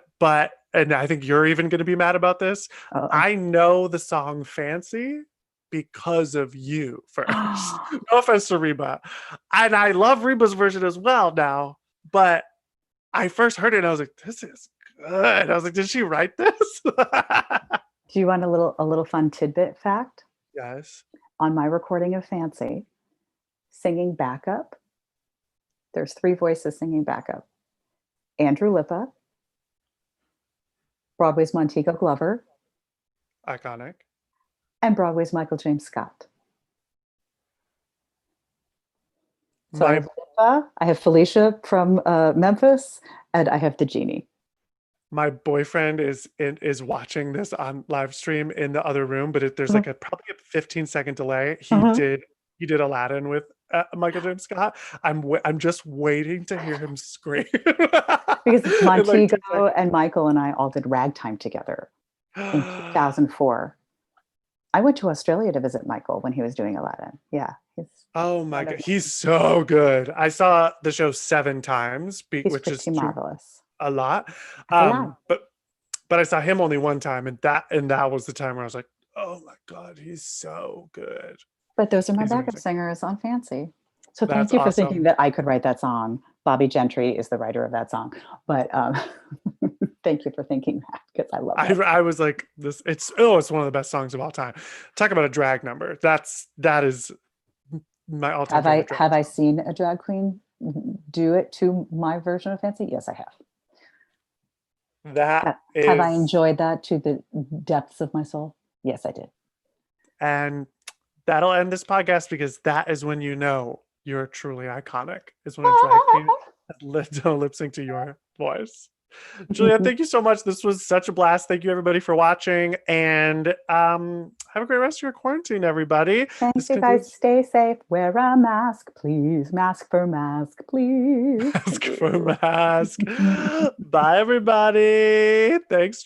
and I think you're even going to be mad about this. Uh-oh. I know the song Fancy because of you first. No offense to Reba. And I love Reba's version as well now, but I first heard it and I was like, this is good. I was like, did she write this? Do you want a little fun tidbit fact? Yes. On my recording of Fancy, singing backup, there's 3 voices singing backup. Andrew Lippa, Broadway's Montego Glover, Iconic. and Broadway's Michael James Scott. So I My have Lippa, I have Felicia from Memphis, and I have the genie. my boyfriend is watching this on live stream in the other room, but there's like probably a 15-second delay. He did Aladdin with Michael James Scott. I'm just waiting to hear him scream. Because In like 2 Montego and Michael and I all did ragtime together in seconds. 2004. I went to Australia to visit Michael when he was doing Aladdin. Yeah, Oh my God, he's so good. I saw the show 7 times, he's which is pretty marvelous. a lot. That's a lot. But I saw him only one time, and that was the time where I was like, oh my God, he's so good. But those are my He's backup amazing. singers on Fancy. So That's thank you for awesome. thinking that I could write that song. Bobby Gentry is the writer of that song. But thank you for thinking that, because I love it. I was like, it's one of the best songs of all time. Talk about a drag number. That is my all-time favorite drag Have I song. seen a drag queen do it to my version of Fancy? Yes, I have. Have I enjoyed that to the depths of my soul? Yes, I did. And that'll end this podcast, because that is when you know you're truly iconic. Is when a drag queen lip sync to your voice. Julia, thank you so much. This was such a blast. Thank you, everybody, for watching, and have a great rest of your quarantine, everybody. Thanks, you guys. Stay safe. Wear a mask, please. Mask for mask, please. Mask for mask. Bye, everybody. Thanks.